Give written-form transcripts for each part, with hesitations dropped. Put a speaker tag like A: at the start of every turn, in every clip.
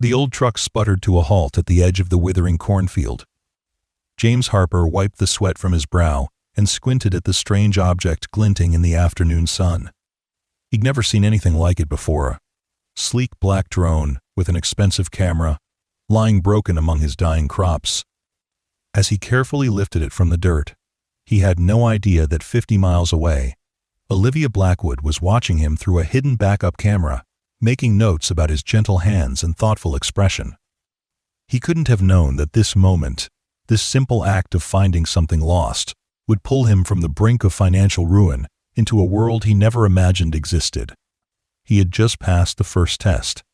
A: The old truck sputtered to a halt at the edge of the withering cornfield. James Harper wiped the sweat from his brow and squinted at the strange object glinting in the afternoon sun. He'd never seen anything like it before. A sleek black drone with an expensive camera, lying broken among his dying crops. As he carefully lifted it from the dirt, he had no idea that 50 miles away, Olivia Blackwood was watching him through a hidden backup camera, making notes about his gentle hands and thoughtful expression. He couldn't have known that this moment, this simple act of finding something lost, would pull him from the brink of financial ruin into a world he never imagined existed. He had just passed the first test.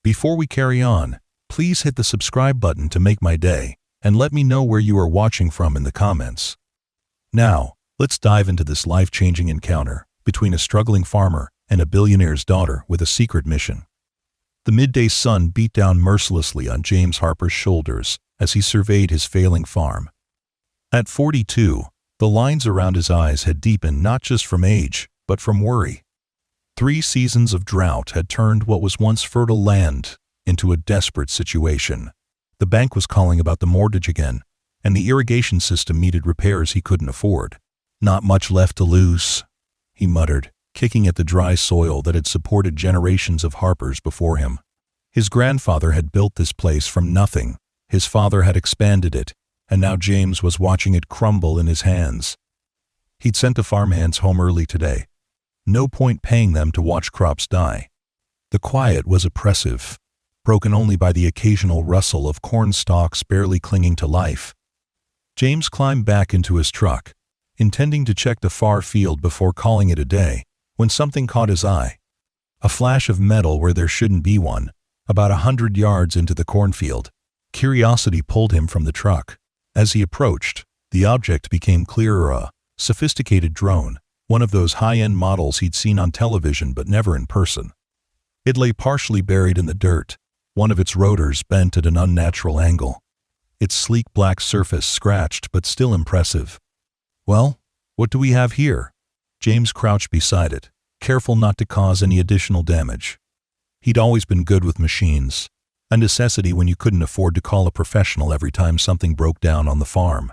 A: Before we carry on, please hit the subscribe button to make my day, and let me know where you are watching from in the comments. Now, let's dive into this life-changing encounter between a struggling farmer and a billionaire's daughter with a secret mission. The midday sun beat down mercilessly on James Harper's shoulders as he surveyed his failing farm. At 42, the lines around his eyes had deepened not just from age, but from worry. 3 seasons of drought had turned what was once fertile land into a desperate situation. The bank was calling about the mortgage again, and the irrigation system needed repairs he couldn't afford. "Not much left to lose," he muttered, kicking at the dry soil that had supported generations of Harpers before him. His grandfather had built this place from nothing, his father had expanded it, and now James was watching it crumble in his hands. He'd sent the farmhands home early today. No point paying them to watch crops die. The quiet was oppressive, broken only by the occasional rustle of corn stalks barely clinging to life. James climbed back into his truck, intending to check the far field before calling it a day, when something caught his eye. A flash of metal where there shouldn't be one, about 100 yards into the cornfield. Curiosity pulled him from the truck. As he approached, the object became clearer, a sophisticated drone, one of those high-end models he'd seen on television but never in person. It lay partially buried in the dirt, one of its rotors bent at an unnatural angle. Its sleek black surface scratched but still impressive. "Well, what do we have here?" James crouched beside it, careful not to cause any additional damage. He'd always been good with machines, a necessity when you couldn't afford to call a professional every time something broke down on the farm.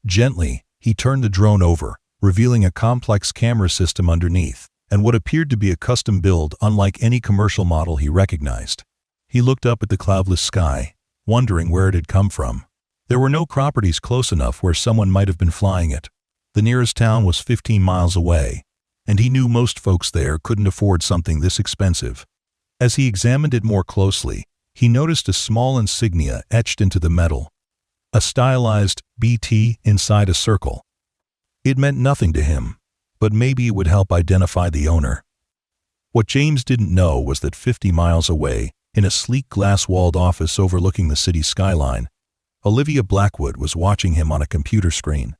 A: Gently, he turned the drone over, revealing a complex camera system underneath, and what appeared to be a custom build unlike any commercial model he recognized. He looked up at the cloudless sky, wondering where it had come from. There were no properties close enough where someone might have been flying it. The nearest town was 15 miles away, and he knew most folks there couldn't afford something this expensive. As he examined it more closely, he noticed a small insignia etched into the metal, a stylized BT inside a circle. It meant nothing to him, but maybe it would help identify the owner. What James didn't know was that 50 miles away, in a sleek glass-walled office overlooking the city skyline, Olivia Blackwood was watching him on a computer screen.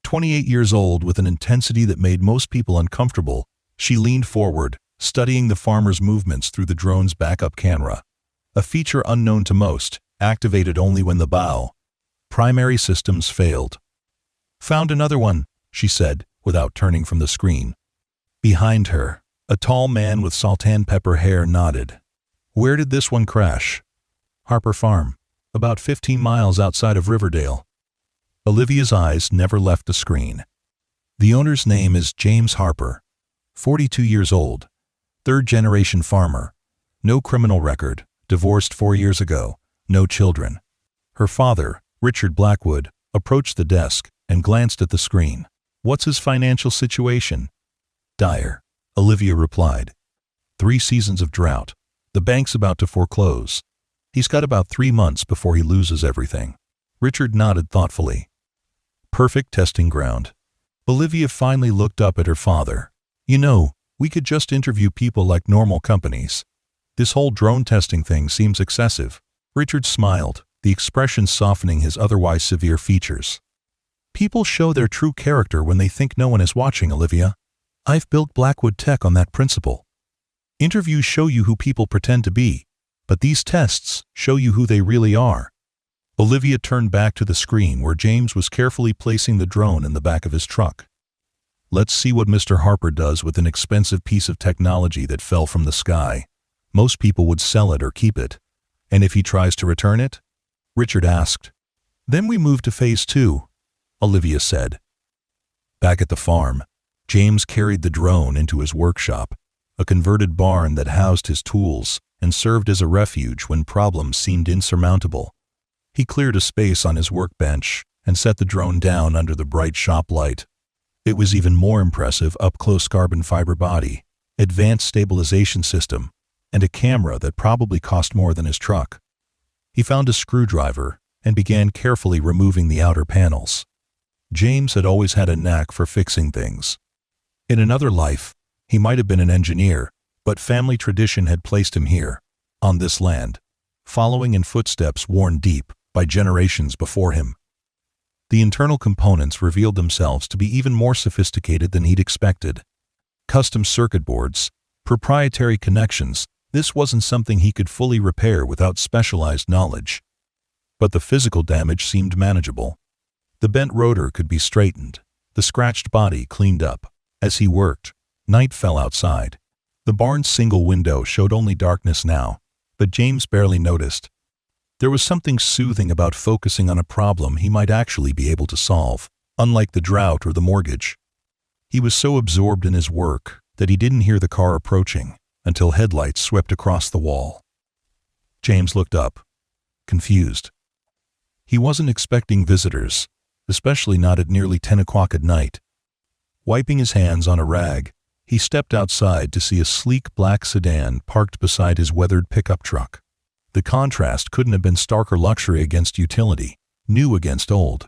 A: 28 years old with an intensity that made most people uncomfortable, she leaned forward, studying the farmer's movements through the drone's backup camera, a feature unknown to most, activated only when the primary systems failed. "Found another one," she said, without turning from the screen. Behind her, a tall man with sultan pepper hair nodded. "Where did this one crash?" "Harper Farm, about 15 miles outside of Riverdale." Olivia's eyes never left the screen. "The owner's name is James Harper, 42 years old, third-generation farmer, no criminal record, divorced 4 years ago, no children." Her father, Richard Blackwood, approached the desk and glanced at the screen. "What's his financial situation?" "Dire," Olivia replied. 3 seasons of drought. The bank's about to foreclose. He's got about 3 months before he loses everything." Richard nodded thoughtfully. "Perfect testing ground." Olivia finally looked up at her father. "You know, we could just interview people like normal companies. This whole drone testing thing seems excessive." Richard smiled, the expression softening his otherwise severe features. "People show their true character when they think no one is watching, Olivia. I've built Blackwood Tech on that principle. Interviews show you who people pretend to be, but these tests show you who they really are." Olivia turned back to the screen where James was carefully placing the drone in the back of his truck. "Let's see what Mr. Harper does with an expensive piece of technology that fell from the sky. Most people would sell it or keep it. And if he tries to return it? Richard asked. Then we move to phase 2, Olivia said. Back at the farm, James carried the drone into his workshop, a converted barn that housed his tools and served as a refuge when problems seemed insurmountable. He cleared a space on his workbench and set the drone down under the bright shop light. It was even more impressive up-close carbon fiber body, advanced stabilization system, and a camera that probably cost more than his truck. He found a screwdriver and began carefully removing the outer panels. James had always had a knack for fixing things. In another life, he might have been an engineer, but family tradition had placed him here, on this land, following in footsteps worn deep by generations before him. The internal components revealed themselves to be even more sophisticated than he'd expected. Custom circuit boards, proprietary connections, this wasn't something he could fully repair without specialized knowledge. But the physical damage seemed manageable. The bent rotor could be straightened, the scratched body cleaned up. As he worked, night fell outside. The barn's single window showed only darkness now, but James barely noticed. There was something soothing about focusing on a problem he might actually be able to solve, unlike the drought or the mortgage. He was so absorbed in his work that he didn't hear the car approaching until headlights swept across the wall. James looked up, confused. He wasn't expecting visitors, especially not at nearly 10 o'clock at night. Wiping his hands on a rag, he stepped outside to see a sleek black sedan parked beside his weathered pickup truck. The contrast couldn't have been starker: luxury against utility, new against old.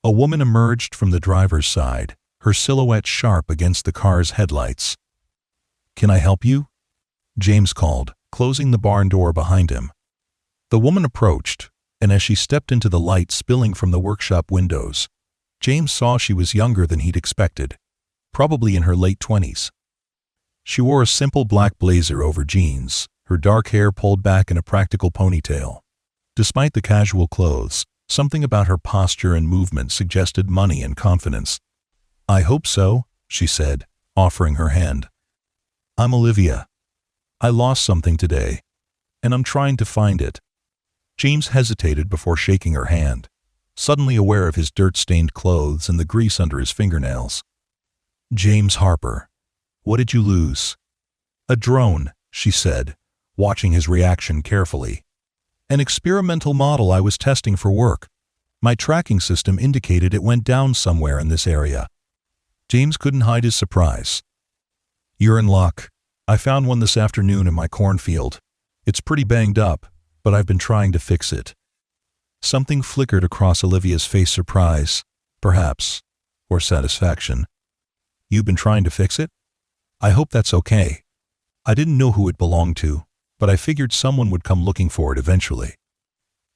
A: A woman emerged from the driver's side, her silhouette sharp against the car's headlights. "Can I help you?" James called, closing the barn door behind him. The woman approached, and as she stepped into the light spilling from the workshop windows, James saw she was younger than he'd expected, probably in her late 20s. She wore a simple black blazer over jeans, her dark hair pulled back in a practical ponytail. Despite the casual clothes, something about her posture and movement suggested money and confidence. "I hope so," she said, offering her hand. "I'm Olivia. I lost something today, and I'm trying to find it." James hesitated before shaking her hand, suddenly aware of his dirt-stained clothes and the grease under his fingernails. "James Harper, what did you lose?" "A drone," she said, watching his reaction carefully. "An experimental model I was testing for work. My tracking system indicated it went down somewhere in this area." James couldn't hide his surprise. "You're in luck. I found one this afternoon in my cornfield. It's pretty banged up, but I've been trying to fix it." Something flickered across Olivia's face: surprise, perhaps, or satisfaction. "You've been trying to fix it? I hope that's okay. I didn't know who it belonged to, but I figured someone would come looking for it eventually."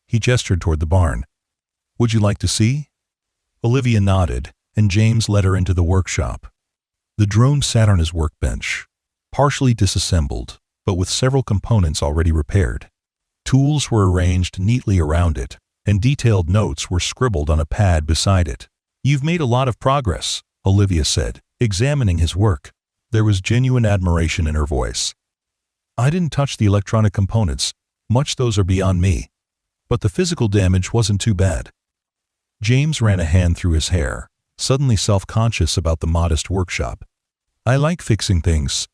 A: He gestured toward the barn. "Would you like to see?" Olivia nodded, and James led her into the workshop. The drone sat on his workbench, partially disassembled, but with several components already repaired. Tools were arranged neatly around it, and detailed notes were scribbled on a pad beside it. "You've made a lot of progress," Olivia said, examining his work. There was genuine admiration in her voice. "I didn't touch the electronic components, much those are beyond me. But the physical damage wasn't too bad." James ran a hand through his hair, suddenly self-conscious about the modest workshop. "I like fixing things."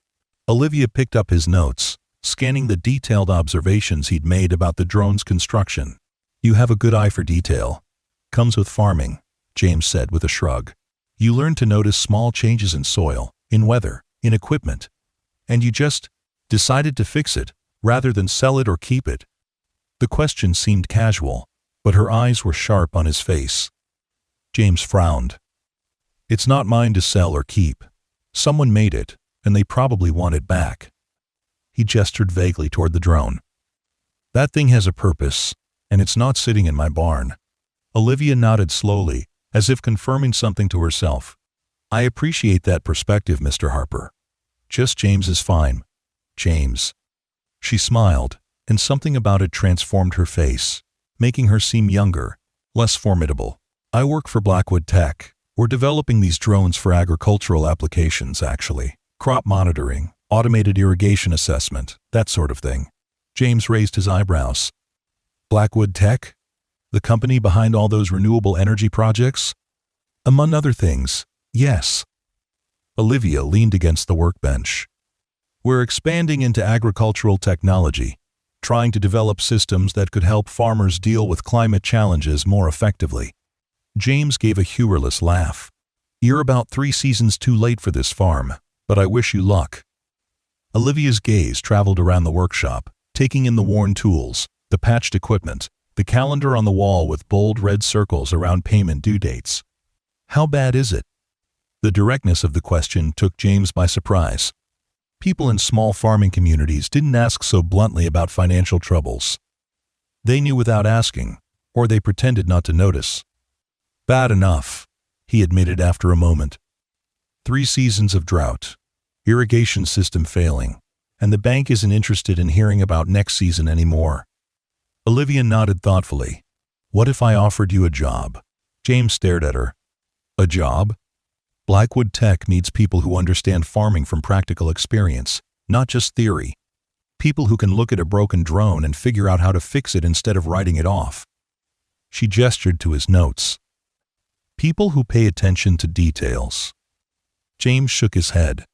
A: Olivia picked up his notes, scanning the detailed observations he'd made about the drone's construction. "You have a good eye for detail. Comes with farming," James said with a shrug. "You learn to notice small changes in soil, in weather, in equipment. And you just decided to fix it, rather than sell it or keep it." The question seemed casual, but her eyes were sharp on his face. James frowned. "It's not mine to sell or keep. Someone made it, and they probably want it back." He gestured vaguely toward the drone. "That thing has a purpose, and it's not sitting in my barn." Olivia nodded slowly, as if confirming something to herself. "I appreciate that perspective, Mr. Harper. Just James is fine. James." She smiled, and something about it transformed her face, making her seem younger, less formidable. "I work for Blackwood Tech. We're developing these drones for agricultural applications, actually. Crop monitoring, automated irrigation assessment, that sort of thing." James raised his eyebrows. Blackwood Tech? The company behind all those renewable energy projects? Among other things, yes. Olivia leaned against the workbench. We're expanding into agricultural technology, trying to develop systems that could help farmers deal with climate challenges more effectively. James gave a humorless laugh. You're about 3 seasons too late for this farm, but I wish you luck. Olivia's gaze traveled around the workshop, taking in the worn tools, the patched equipment, the calendar on the wall with bold red circles around payment due dates. How bad is it? The directness of the question took James by surprise. People in small farming communities didn't ask so bluntly about financial troubles. They knew without asking, or they pretended not to notice. Bad enough, he admitted after a moment. 3 seasons of drought, irrigation system failing, and the bank isn't interested in hearing about next season anymore. Olivia nodded thoughtfully. What if I offered you a job? James stared at her. A job? Blackwood Tech needs people who understand farming from practical experience, not just theory. People who can look at a broken drone and figure out how to fix it instead of writing it off. She gestured to his notes. People who pay attention to details. James shook his head,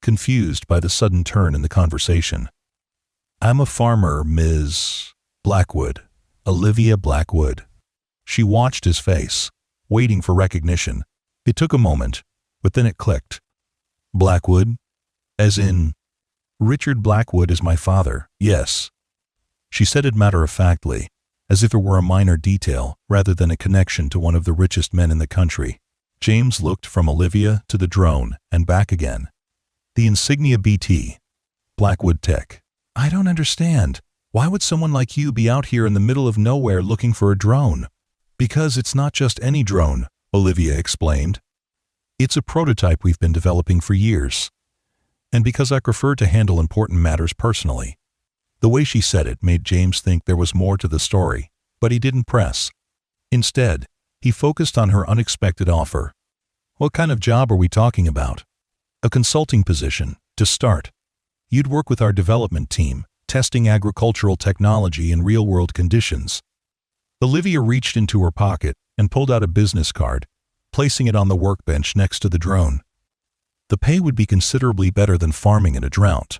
A: confused by the sudden turn in the conversation. I'm a farmer, Ms. Blackwood. Olivia Blackwood. She watched his face, waiting for recognition. It took a moment, but then it clicked. Blackwood? As in, Richard Blackwood is my father, yes. She said it matter-of-factly, as if it were a minor detail rather than a connection to one of the richest men in the country. James looked from Olivia to the drone and back again. The insignia BT. Blackwood Tech. I don't understand. Why would someone like you be out here in the middle of nowhere looking for a drone? Because it's not just any drone, Olivia explained. It's a prototype we've been developing for years. And because I prefer to handle important matters personally. The way she said it made James think there was more to the story, but he didn't press. Instead, he focused on her unexpected offer. What kind of job are we talking about? A consulting position, to start. You'd work with our development team, testing agricultural technology in real-world conditions. Olivia reached into her pocket and pulled out a business card, placing it on the workbench next to the drone. The pay would be considerably better than farming in a drought.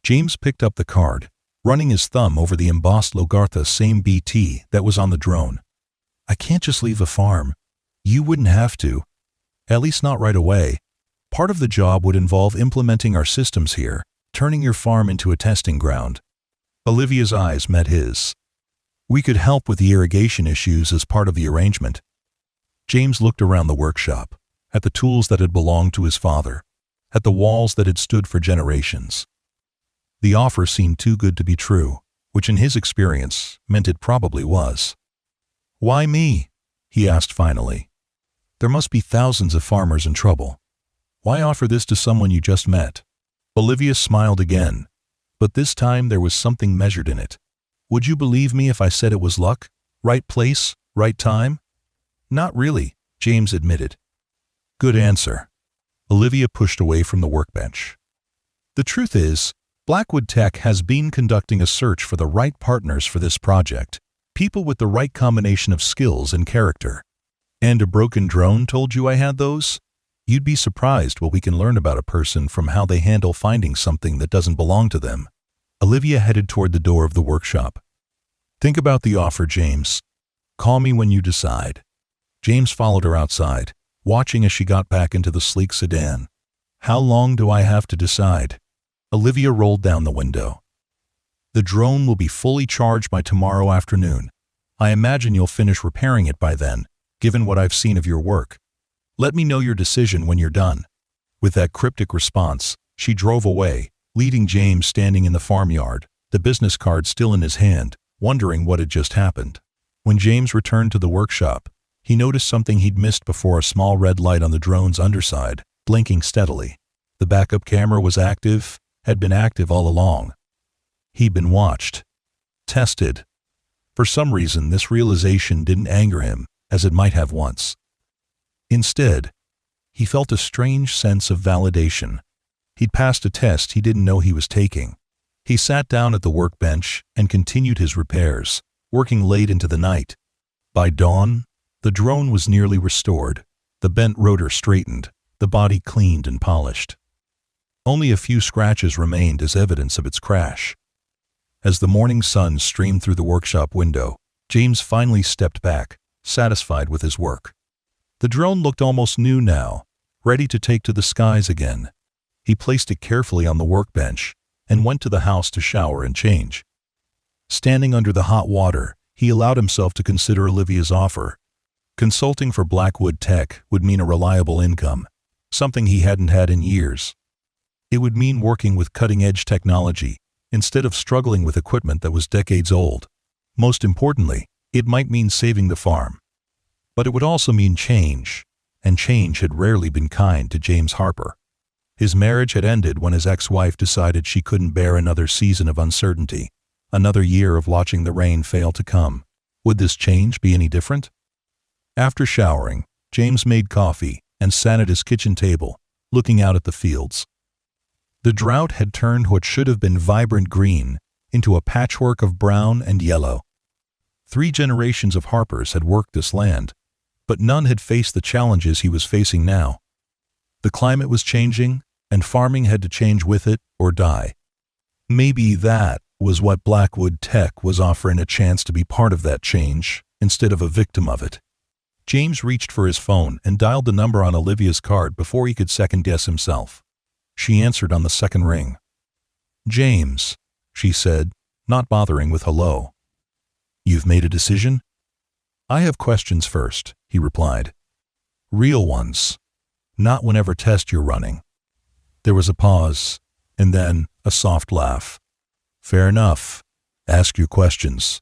A: James picked up the card, running his thumb over the embossed Logartha same BT that was on the drone. I can't just leave a farm. You wouldn't have to. At least not right away. Part of the job would involve implementing our systems here, turning your farm into a testing ground. Olivia's eyes met his. We could help with the irrigation issues as part of the arrangement. James looked around the workshop, at the tools that had belonged to his father, at the walls that had stood for generations. The offer seemed too good to be true, which in his experience meant it probably was. Why me? He asked finally. There must be thousands of farmers in trouble. Why offer this to someone you just met? Olivia smiled again, but this time there was something measured in it. Would you believe me if I said it was luck? Right place, right time? Not really, James admitted. Good answer. Olivia pushed away from the workbench. The truth is, Blackwood Tech has been conducting a search for the right partners for this project, people with the right combination of skills and character. And a broken drone told you I had those? You'd be surprised what we can learn about a person from how they handle finding something that doesn't belong to them. Olivia headed toward the door of the workshop. Think about the offer, James. Call me when you decide. James followed her outside, watching as she got back into the sleek sedan. How long do I have to decide? Olivia rolled down the window. The drone will be fully charged by tomorrow afternoon. I imagine you'll finish repairing it by then, given what I've seen of your work. Let me know your decision when you're done. With that cryptic response, she drove away, leaving James standing in the farmyard, the business card still in his hand, wondering what had just happened. When James returned to the workshop, he noticed something he'd missed before: a small red light on the drone's underside, blinking steadily. The backup camera was active, had been active all along. He'd been watched, tested. For some reason, this realization didn't anger him, as it might have once. Instead, he felt a strange sense of validation. He'd passed a test he didn't know he was taking. He sat down at the workbench and continued his repairs, working late into the night. By dawn, the drone was nearly restored, the bent rotor straightened, the body cleaned and polished. Only a few scratches remained as evidence of its crash. As the morning sun streamed through the workshop window, James finally stepped back, satisfied with his work. The drone looked almost new now, ready to take to the skies again. He placed it carefully on the workbench and went to the house to shower and change. Standing under the hot water, he allowed himself to consider Olivia's offer. Consulting for Blackwood Tech would mean a reliable income, something he hadn't had in years. It would mean working with cutting-edge technology instead of struggling with equipment that was decades old. Most importantly, it might mean saving the farm. But it would also mean change, and change had rarely been kind to James Harper. His marriage had ended when his ex-wife decided she couldn't bear another season of uncertainty, another year of watching the rain fail to come. Would this change be any different? After showering, James made coffee and sat at his kitchen table, looking out at the fields. The drought had turned what should have been vibrant green into a patchwork of brown and yellow. 3 generations of Harpers had worked this land, but none had faced the challenges he was facing now. The climate was changing, and farming had to change with it or die. Maybe that was what Blackwood Tech was offering, a chance to be part of that change instead of a victim of it. James reached for his phone and dialed the number on Olivia's card before he could second-guess himself. She answered on the second ring. "James," she said, not bothering with hello. "You've made a decision?" "I have questions first," he replied. "Real ones. Not whenever test you're running." There was a pause, and then a soft laugh. "Fair enough. Ask your questions.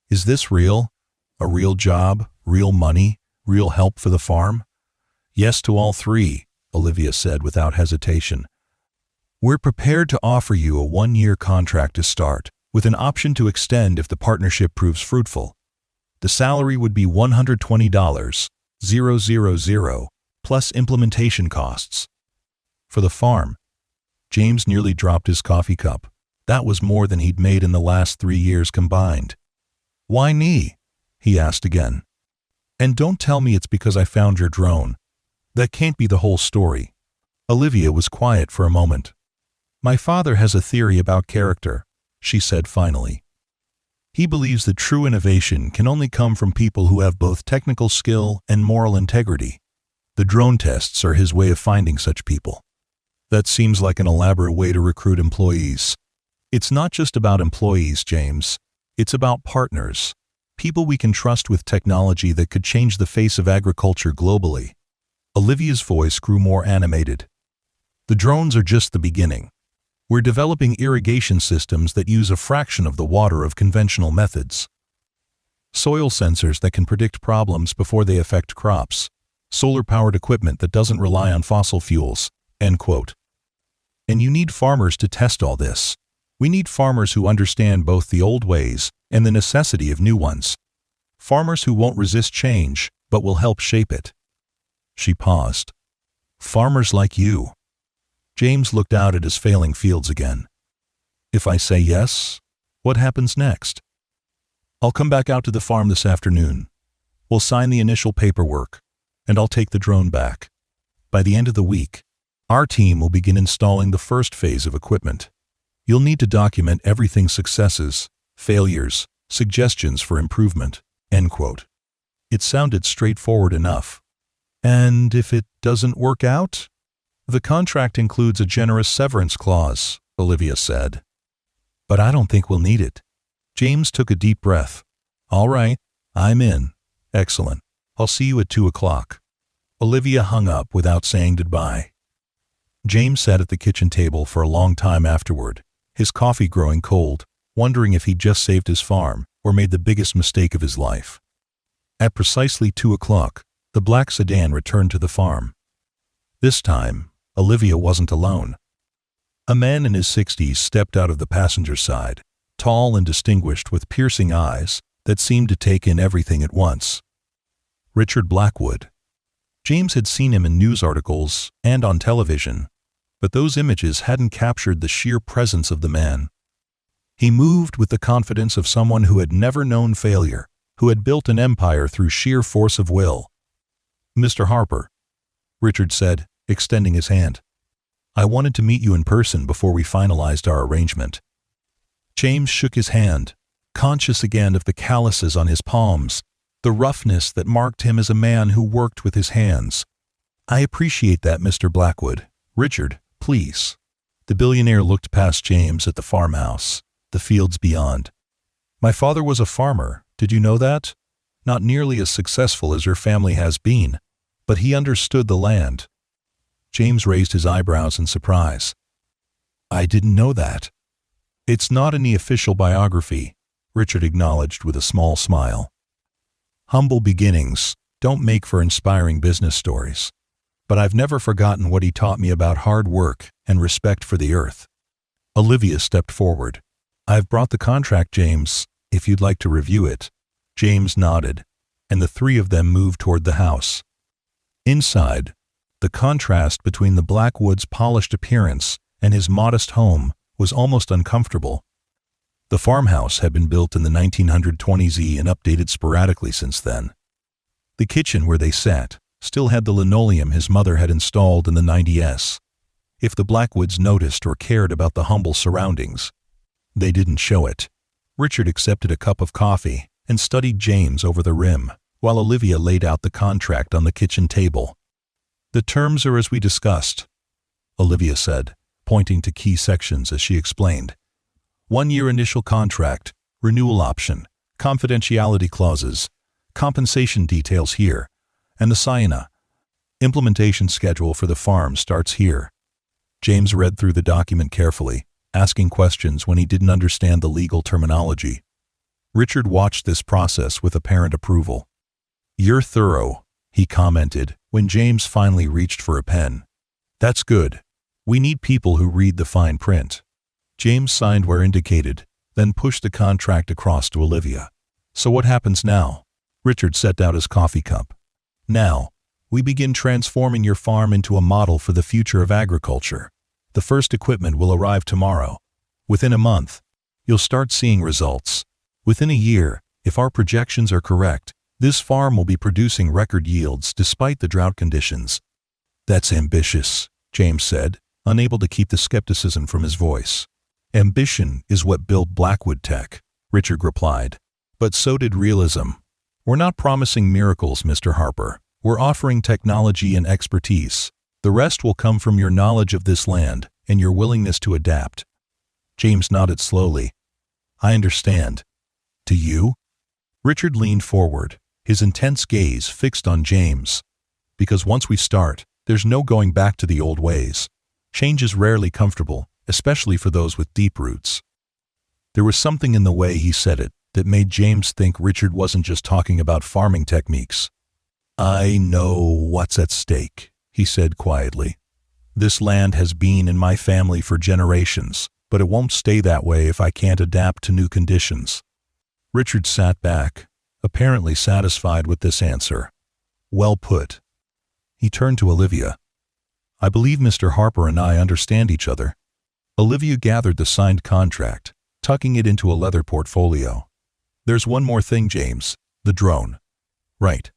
A: Is this real? A real job, real money, real help for the farm?" "Yes to all 3, Olivia said without hesitation. "We're prepared to offer you a 1-year contract to start, with an option to extend if the partnership proves fruitful. The salary would be $120,000, plus implementation costs." For the farm, James nearly dropped his coffee cup. That was more than he'd made in the last 3 years combined. "Why me?" he asked again. "And don't tell me it's because I found your drone. That can't be the whole story." Olivia was quiet for a moment. "My father has a theory about character," she said finally. "He believes that true innovation can only come from people who have both technical skill and moral integrity. The drone tests are his way of finding such people." "That seems like an elaborate way to recruit employees." "It's not just about employees, James. It's about partners. People we can trust with technology that could change the face of agriculture globally." Olivia's voice grew more animated. "The drones are just the beginning. We're developing irrigation systems that use a fraction of the water of conventional methods. Soil sensors that can predict problems before they affect crops. Solar-powered equipment that doesn't rely on fossil fuels." End quote. "And you need farmers to test all this. We need farmers who understand both the old ways and the necessity of new ones. Farmers who won't resist change, but will help shape it." She paused. "Farmers like you." James looked out at his failing fields again. "If I say yes, what happens next?" "I'll come back out to the farm this afternoon. We'll sign the initial paperwork, and I'll take the drone back. By the end of the week, our team will begin installing the first phase of equipment. You'll need to document everything's successes, failures, suggestions for improvement." End quote. It sounded straightforward enough. "And if it doesn't work out?" "The contract includes a generous severance clause," Olivia said. "But I don't think we'll need it." James took a deep breath. "All right, I'm in. Excellent. I'll see you at 2 o'clock. Olivia hung up without saying goodbye. James sat at the kitchen table for a long time afterward, his coffee growing cold, wondering if he'd just saved his farm or made the biggest mistake of his life. At precisely 2 o'clock, the black sedan returned to the farm. This time, Olivia wasn't alone. A man in his 60s stepped out of the passenger side, tall and distinguished with piercing eyes that seemed to take in everything at once. Richard Blackwood. James had seen him in news articles and on television, but those images hadn't captured the sheer presence of the man. He moved with the confidence of someone who had never known failure, who had built an empire through sheer force of will. "Mr. Harper," Richard said, extending his hand. "I wanted to meet you in person before we finalized our arrangement." James shook his hand, conscious again of the calluses on his palms, the roughness that marked him as a man who worked with his hands. "I appreciate that, Mr. Blackwood. Richard, please." The billionaire looked past James at the farmhouse, the fields beyond. "My father was a farmer, did you know that? Not nearly as successful as your family has been, but he understood the land." James raised his eyebrows in surprise. "I didn't know that." "It's not in the official biography," Richard acknowledged with a small smile. "Humble beginnings don't make for inspiring business stories. But I've never forgotten what he taught me about hard work and respect for the earth." Olivia stepped forward. "I've brought the contract, James, if you'd like to review it." James nodded, and the three of them moved toward the house. Inside, the contrast between the Blackwood's polished appearance and his modest home was almost uncomfortable. The farmhouse had been built in the 1920s and updated sporadically since then. The kitchen where they sat still had the linoleum his mother had installed in the 90s. If the Blackwoods noticed or cared about the humble surroundings, they didn't show it. Richard accepted a cup of coffee and studied James over the rim, while Olivia laid out the contract on the kitchen table. "The terms are as we discussed," Olivia said, pointing to key sections as she explained. 1-year initial contract, renewal option, confidentiality clauses, compensation details here, and the Sienna. Implementation schedule for the farm starts here. James read through the document carefully, asking questions when he didn't understand the legal terminology. Richard watched this process with apparent approval. "You're thorough," he commented when James finally reached for a pen. "That's good. We need people who read the fine print." James signed where indicated, then pushed the contract across to Olivia. "So what happens now?" Richard set down his coffee cup. "Now, we begin transforming your farm into a model for the future of agriculture. The first equipment will arrive tomorrow. Within a month, you'll start seeing results. Within a year, if our projections are correct, this farm will be producing record yields despite the drought conditions." "That's ambitious," James said, unable to keep the skepticism from his voice. "Ambition is what built Blackwood Tech," Richard replied. "But so did realism. We're not promising miracles, Mr. Harper. We're offering technology and expertise. The rest will come from your knowledge of this land and your willingness to adapt." James nodded slowly. "I understand. Do you?" Richard leaned forward, his intense gaze fixed on James. "Because once we start, there's no going back to the old ways. Change is rarely comfortable, especially for those with deep roots." There was something in the way he said it that made James think Richard wasn't just talking about farming techniques. "I know what's at stake," he said quietly. "This land has been in my family for generations, but it won't stay that way if I can't adapt to new conditions." Richard sat back, apparently satisfied with this answer. "Well put." He turned to Olivia. "I believe Mr. Harper and I understand each other." Olivia gathered the signed contract, tucking it into a leather portfolio. "There's one more thing, James. The drone." "Right."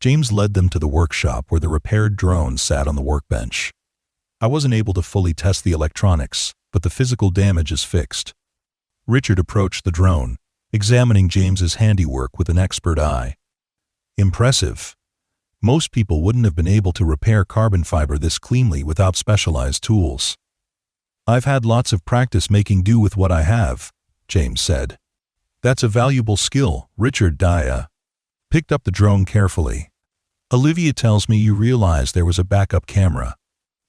A: James led them to the workshop where the repaired drone sat on the workbench. "I wasn't able to fully test the electronics, but the physical damage is fixed." Richard approached the drone, examining James's handiwork with an expert eye. "Impressive. Most people wouldn't have been able to repair carbon fiber this cleanly without specialized tools." "I've had lots of practice making do with what I have," James said. "That's a valuable skill," Richard picked up the drone carefully. "Olivia tells me you realized there was a backup camera."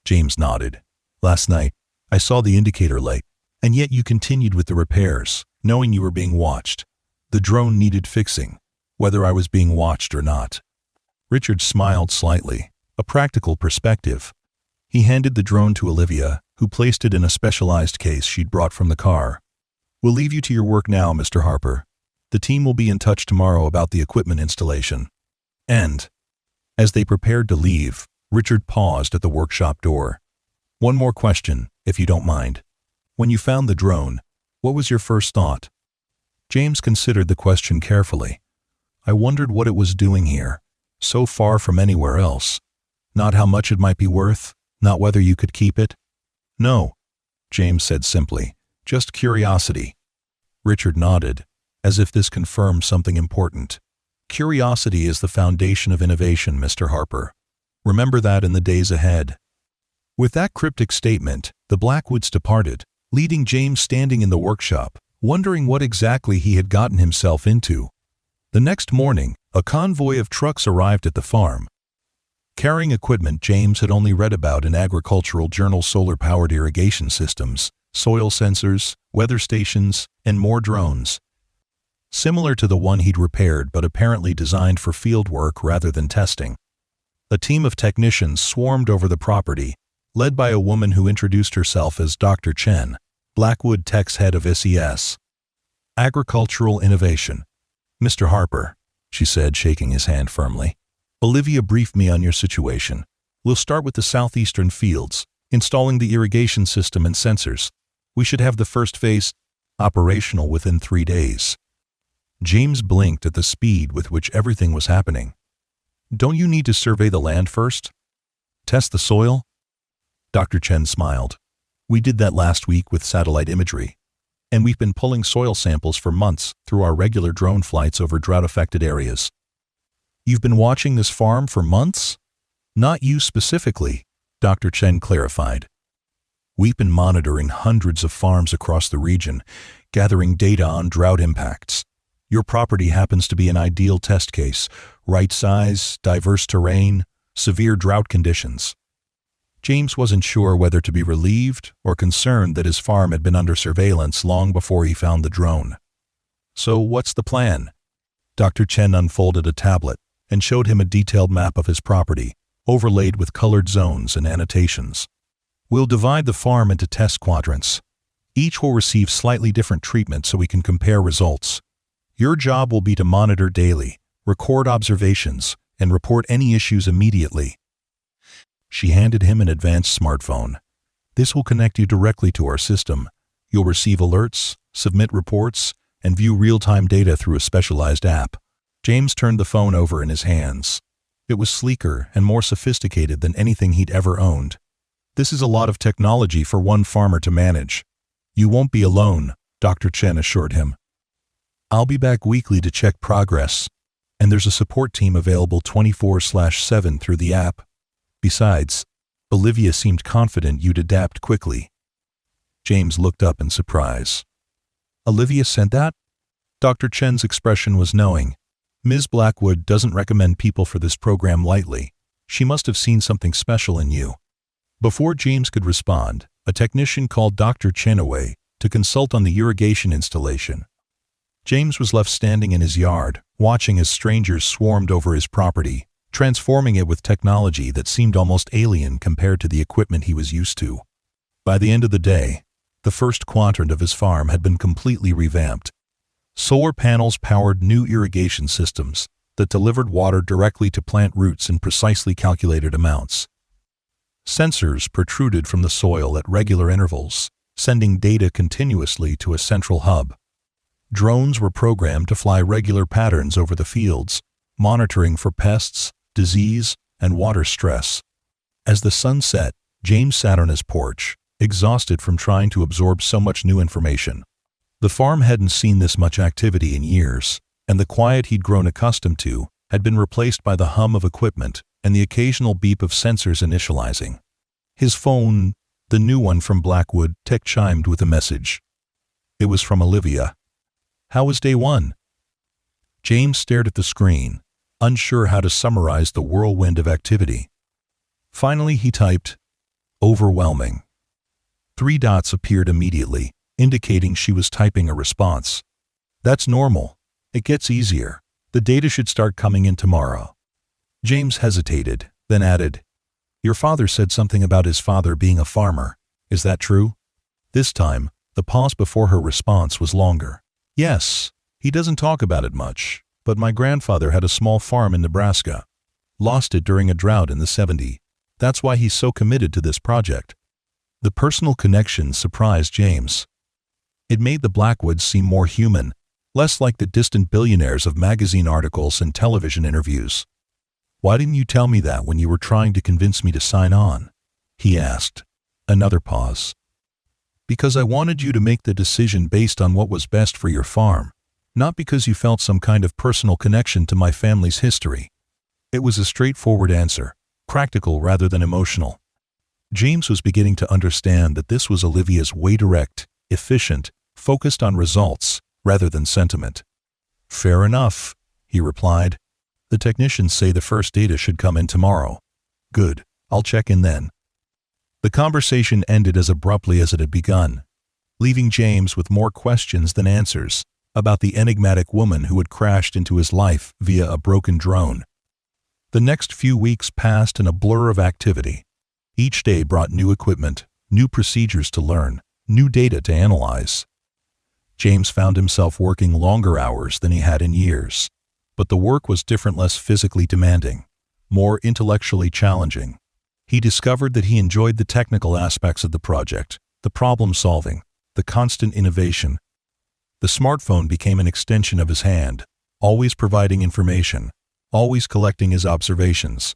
A: James nodded. "Last night, I saw the indicator light, and yet you continued with the repairs, knowing you were being watched. The drone needed fixing, whether I was being watched or not." Richard smiled slightly, a practical perspective. He handed the drone to Olivia, who placed it in a specialized case she'd brought from the car. "We'll leave you to your work now, Mr. Harper. The team will be in touch tomorrow about the equipment installation." And, as they prepared to leave, Richard paused at the workshop door. "One more question, if you don't mind. When you found the drone, What was your first thought? James considered the question carefully. I wondered what it was doing here, so far from anywhere else. Not how much it might be worth, not whether you could keep it. No, James said simply, just curiosity. Richard nodded, as if this confirmed something important. Curiosity is the foundation of innovation, Mr. Harper. Remember that in the days ahead. With that cryptic statement, the Blackwoods departed, leaving James standing in the workshop, wondering what exactly he had gotten himself into. The next morning, a convoy of trucks arrived at the farm, carrying equipment James had only read about in agricultural journals: solar-powered irrigation systems, soil sensors, weather stations, and more drones. Similar to the one he'd repaired but apparently designed for field work rather than testing. A team of technicians swarmed over the property, led by a woman who introduced herself as Dr. Chen, Blackwood Tech's head of SES. Agricultural Innovation. Mr. Harper, she said, shaking his hand firmly. Olivia briefed me on your situation. We'll start with the southeastern fields, installing the irrigation system and sensors. We should have the first phase operational within 3 days. James blinked at the speed with which everything was happening. Don't you need to survey the land first? Test the soil? Dr. Chen smiled. We did that last week with satellite imagery. And we've been pulling soil samples for months through our regular drone flights over drought-affected areas. You've been watching this farm for months? Not you specifically, Dr. Chen clarified. We've been monitoring hundreds of farms across the region, gathering data on drought impacts. Your property happens to be an ideal test case: right size, diverse terrain, severe drought conditions. James wasn't sure whether to be relieved or concerned that his farm had been under surveillance long before he found the drone. So what's the plan? Dr. Chen unfolded a tablet and showed him a detailed map of his property, overlaid with colored zones and annotations. We'll divide the farm into test quadrants. Each will receive slightly different treatment so we can compare results. Your job will be to monitor daily, record observations, and report any issues immediately. She handed him an advanced smartphone. This will connect you directly to our system. You'll receive alerts, submit reports, and view real-time data through a specialized app. James turned the phone over in his hands. It was sleeker and more sophisticated than anything he'd ever owned. This is a lot of technology for one farmer to manage. You won't be alone, Dr. Chen assured him. I'll be back weekly to check progress, and there's a support team available 24/7 through the app. Besides, Olivia seemed confident you'd adapt quickly. James looked up in surprise. Olivia sent that? Dr. Chen's expression was knowing. Ms. Blackwood doesn't recommend people for this program lightly. She must have seen something special in you. Before James could respond, a technician called Dr. Chen away to consult on the irrigation installation. James was left standing in his yard, watching as strangers swarmed over his property, transforming it with technology that seemed almost alien compared to the equipment he was used to. By the end of the day, the first quadrant of his farm had been completely revamped. Solar panels powered new irrigation systems that delivered water directly to plant roots in precisely calculated amounts. Sensors protruded from the soil at regular intervals, sending data continuously to a central hub. Drones were programmed to fly regular patterns over the fields, monitoring for pests, disease, and water stress. As the sun set, James sat on his porch, exhausted from trying to absorb so much new information. The farm hadn't seen this much activity in years, and the quiet he'd grown accustomed to had been replaced by the hum of equipment and the occasional beep of sensors initializing. His phone, the new one from Blackwood Tech, chimed with a message. It was from Olivia. How was day one? James stared at the screen, unsure how to summarize the whirlwind of activity. Finally, he typed, overwhelming. 3 dots appeared immediately, indicating she was typing a response. That's normal. It gets easier. The data should start coming in tomorrow. James hesitated, then added, Your father said something about his father being a farmer. Is that true? This time, the pause before her response was longer. Yes, he doesn't talk about it much, but my grandfather had a small farm in Nebraska. Lost it during a drought in the '70s. That's why he's so committed to this project. The personal connection surprised James. It made the Blackwoods seem more human, less like the distant billionaires of magazine articles and television interviews. "Why didn't you tell me that when you were trying to convince me to sign on?" he asked. Another pause. "Because I wanted you to make the decision based on what was best for your farm, not because you felt some kind of personal connection to my family's history." It was a straightforward answer, practical rather than emotional. James was beginning to understand that this was Olivia's way: direct, efficient, focused on results rather than sentiment. "Fair enough," he replied. "The technicians say the first data should come in tomorrow." "Good, I'll check in then." The conversation ended as abruptly as it had begun, leaving James with more questions than answers about the enigmatic woman who had crashed into his life via a broken drone. The next few weeks passed in a blur of activity. Each day brought new equipment, new procedures to learn, new data to analyze. James found himself working longer hours than he had in years, but the work was different, less physically demanding, more intellectually challenging. He discovered that he enjoyed the technical aspects of the project, the problem-solving, the constant innovation. The smartphone became an extension of his hand, always providing information, always collecting his observations.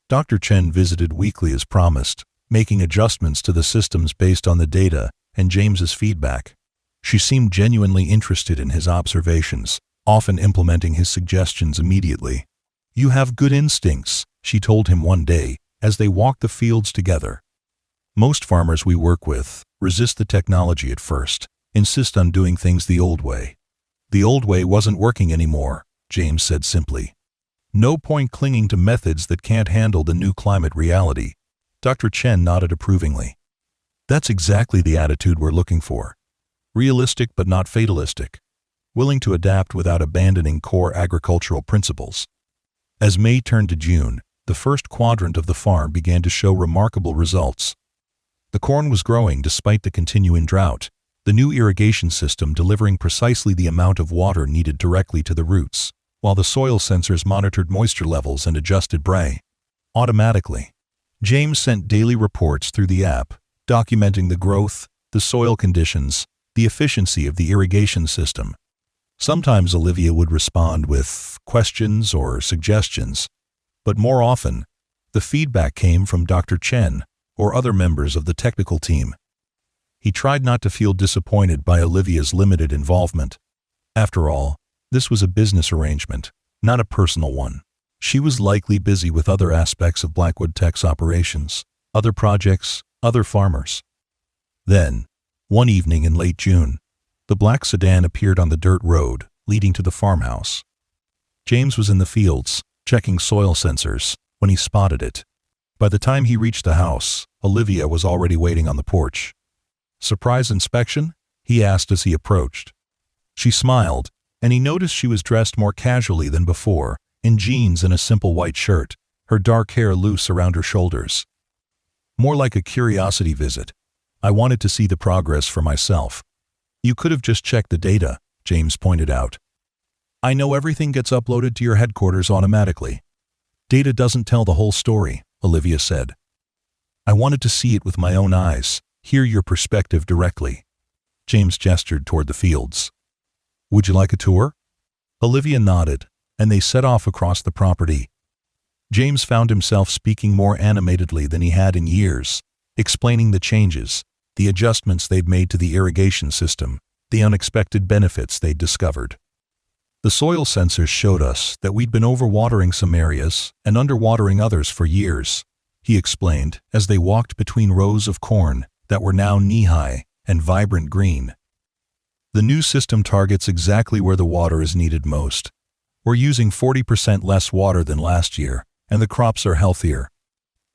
A: Dr. Chen visited weekly as promised, making adjustments to the systems based on the data and James's feedback. She seemed genuinely interested in his observations, often implementing his suggestions immediately. "You have good instincts," she told him one day, as they walked the fields together. "Most farmers we work with resist the technology at first, insist on doing things the old way." "The old way wasn't working anymore," James said simply. "No point clinging to methods that can't handle the new climate reality." Dr. Chen nodded approvingly. "That's exactly the attitude we're looking for. Realistic but not fatalistic. Willing to adapt without abandoning core agricultural principles." As May turned to June, the first quadrant of the farm began to show remarkable results. The corn was growing despite the continuing drought, the new irrigation system delivering precisely the amount of water needed directly to the roots, while the soil sensors monitored moisture levels and adjusted brine automatically. James sent daily reports through the app, documenting the growth, the soil conditions, the efficiency of the irrigation system. Sometimes Olivia would respond with questions or suggestions, but more often, the feedback came from Dr. Chen or other members of the technical team. He tried not to feel disappointed by Olivia's limited involvement. After all, this was a business arrangement, not a personal one. She was likely busy with other aspects of Blackwood Tech's operations, other projects, other farmers. Then, one evening in late June, the black sedan appeared on the dirt road leading to the farmhouse. James was in the fields, checking soil sensors, when he spotted it. By the time he reached the house, Olivia was already waiting on the porch. "Surprise inspection?" he asked as he approached. She smiled, and he noticed she was dressed more casually than before, in jeans and a simple white shirt, her dark hair loose around her shoulders. "More like a curiosity visit. I wanted to see the progress for myself." "You could have just checked the data," James pointed out. "I know everything gets uploaded to your headquarters automatically." "Data doesn't tell the whole story," Olivia said. "I wanted to see it with my own eyes, hear your perspective directly." James gestured toward the fields. "Would you like a tour?" Olivia nodded, and they set off across the property. James found himself speaking more animatedly than he had in years, explaining the changes, the adjustments they'd made to the irrigation system, the unexpected benefits they'd discovered. "The soil sensors showed us that we'd been overwatering some areas and underwatering others for years," he explained as they walked between rows of corn that were now knee-high and vibrant green. "The new system targets exactly where the water is needed most. We're using 40% less water than last year, and the crops are healthier."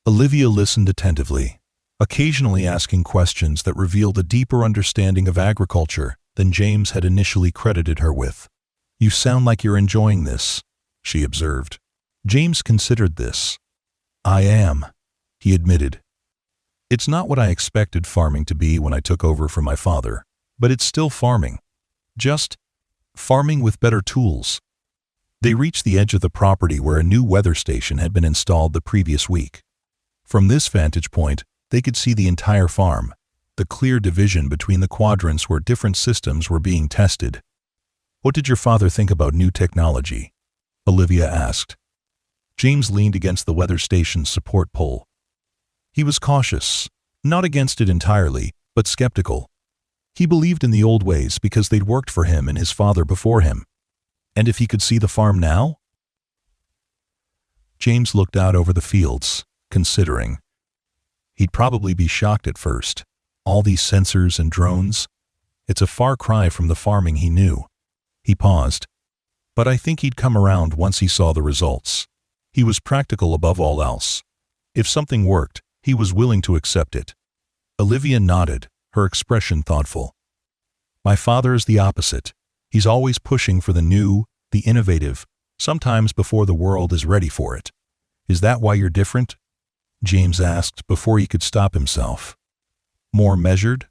A: Olivia listened attentively, occasionally asking questions that revealed a deeper understanding of agriculture than James had initially credited her with. "You sound like you're enjoying this," she observed. James considered this. "I am," he admitted. "It's not what I expected farming to be when I took over from my father, but it's still farming. Just farming with better tools." They reached the edge of the property where a new weather station had been installed the previous week. From this vantage point, they could see the entire farm, the clear division between the quadrants where different systems were being tested. "What did your father think about new technology?" Olivia asked. James leaned against the weather station's support pole. He was cautious, not against it entirely, but skeptical. He believed in the old ways because they'd worked for him and his father before him. And if he could see the farm now? James looked out over the fields, considering. He'd probably be shocked at first. All these sensors and drones. It's a far cry from the farming he knew. He paused. But I think he'd come around once he saw the results. He was practical above all else. If something worked, he was willing to accept it. Olivia nodded, her expression thoughtful. My father is the opposite. He's always pushing for the new, the innovative, sometimes before the world is ready for it. Is that why you're different? James asked before he could stop himself. More measured?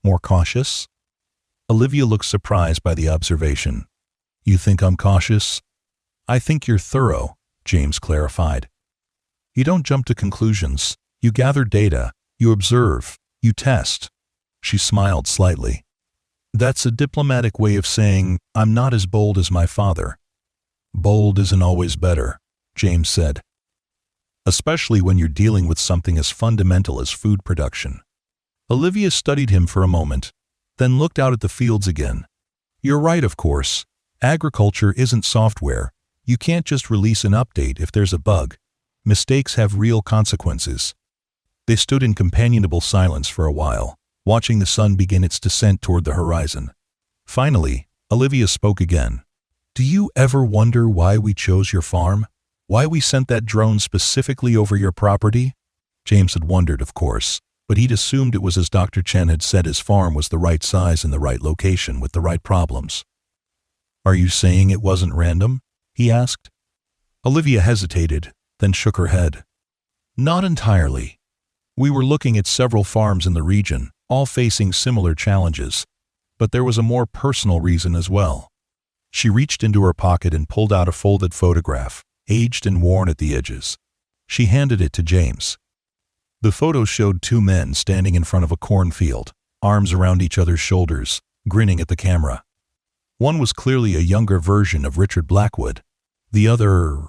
A: More cautious? Olivia looked surprised by the observation. You think I'm cautious? I think you're thorough, James clarified. You don't jump to conclusions. You gather data. You observe. You test. She smiled slightly. That's a diplomatic way of saying, I'm not as bold as my father. Bold isn't always better, James said. Especially when you're dealing with something as fundamental as food production. Olivia studied him for a moment, then looked out at the fields again. You're right, of course. Agriculture isn't software. You can't just release an update if there's a bug. Mistakes have real consequences. They stood in companionable silence for a while, watching the sun begin its descent toward the horizon. Finally, Olivia spoke again. Do you ever wonder why we chose your farm? Why we sent that drone specifically over your property? James had wondered, of course, but he'd assumed it was as Dr. Chen had said his farm was the right size in the right location with the right problems. Are you saying it wasn't random? He asked. Olivia hesitated, then shook her head. Not entirely. We were looking at several farms in the region, all facing similar challenges, but there was a more personal reason as well. She reached into her pocket and pulled out a folded photograph, aged and worn at the edges. She handed it to James. The photo showed two men standing in front of a cornfield, arms around each other's shoulders, grinning at the camera. One was clearly a younger version of Richard Blackwood. The other,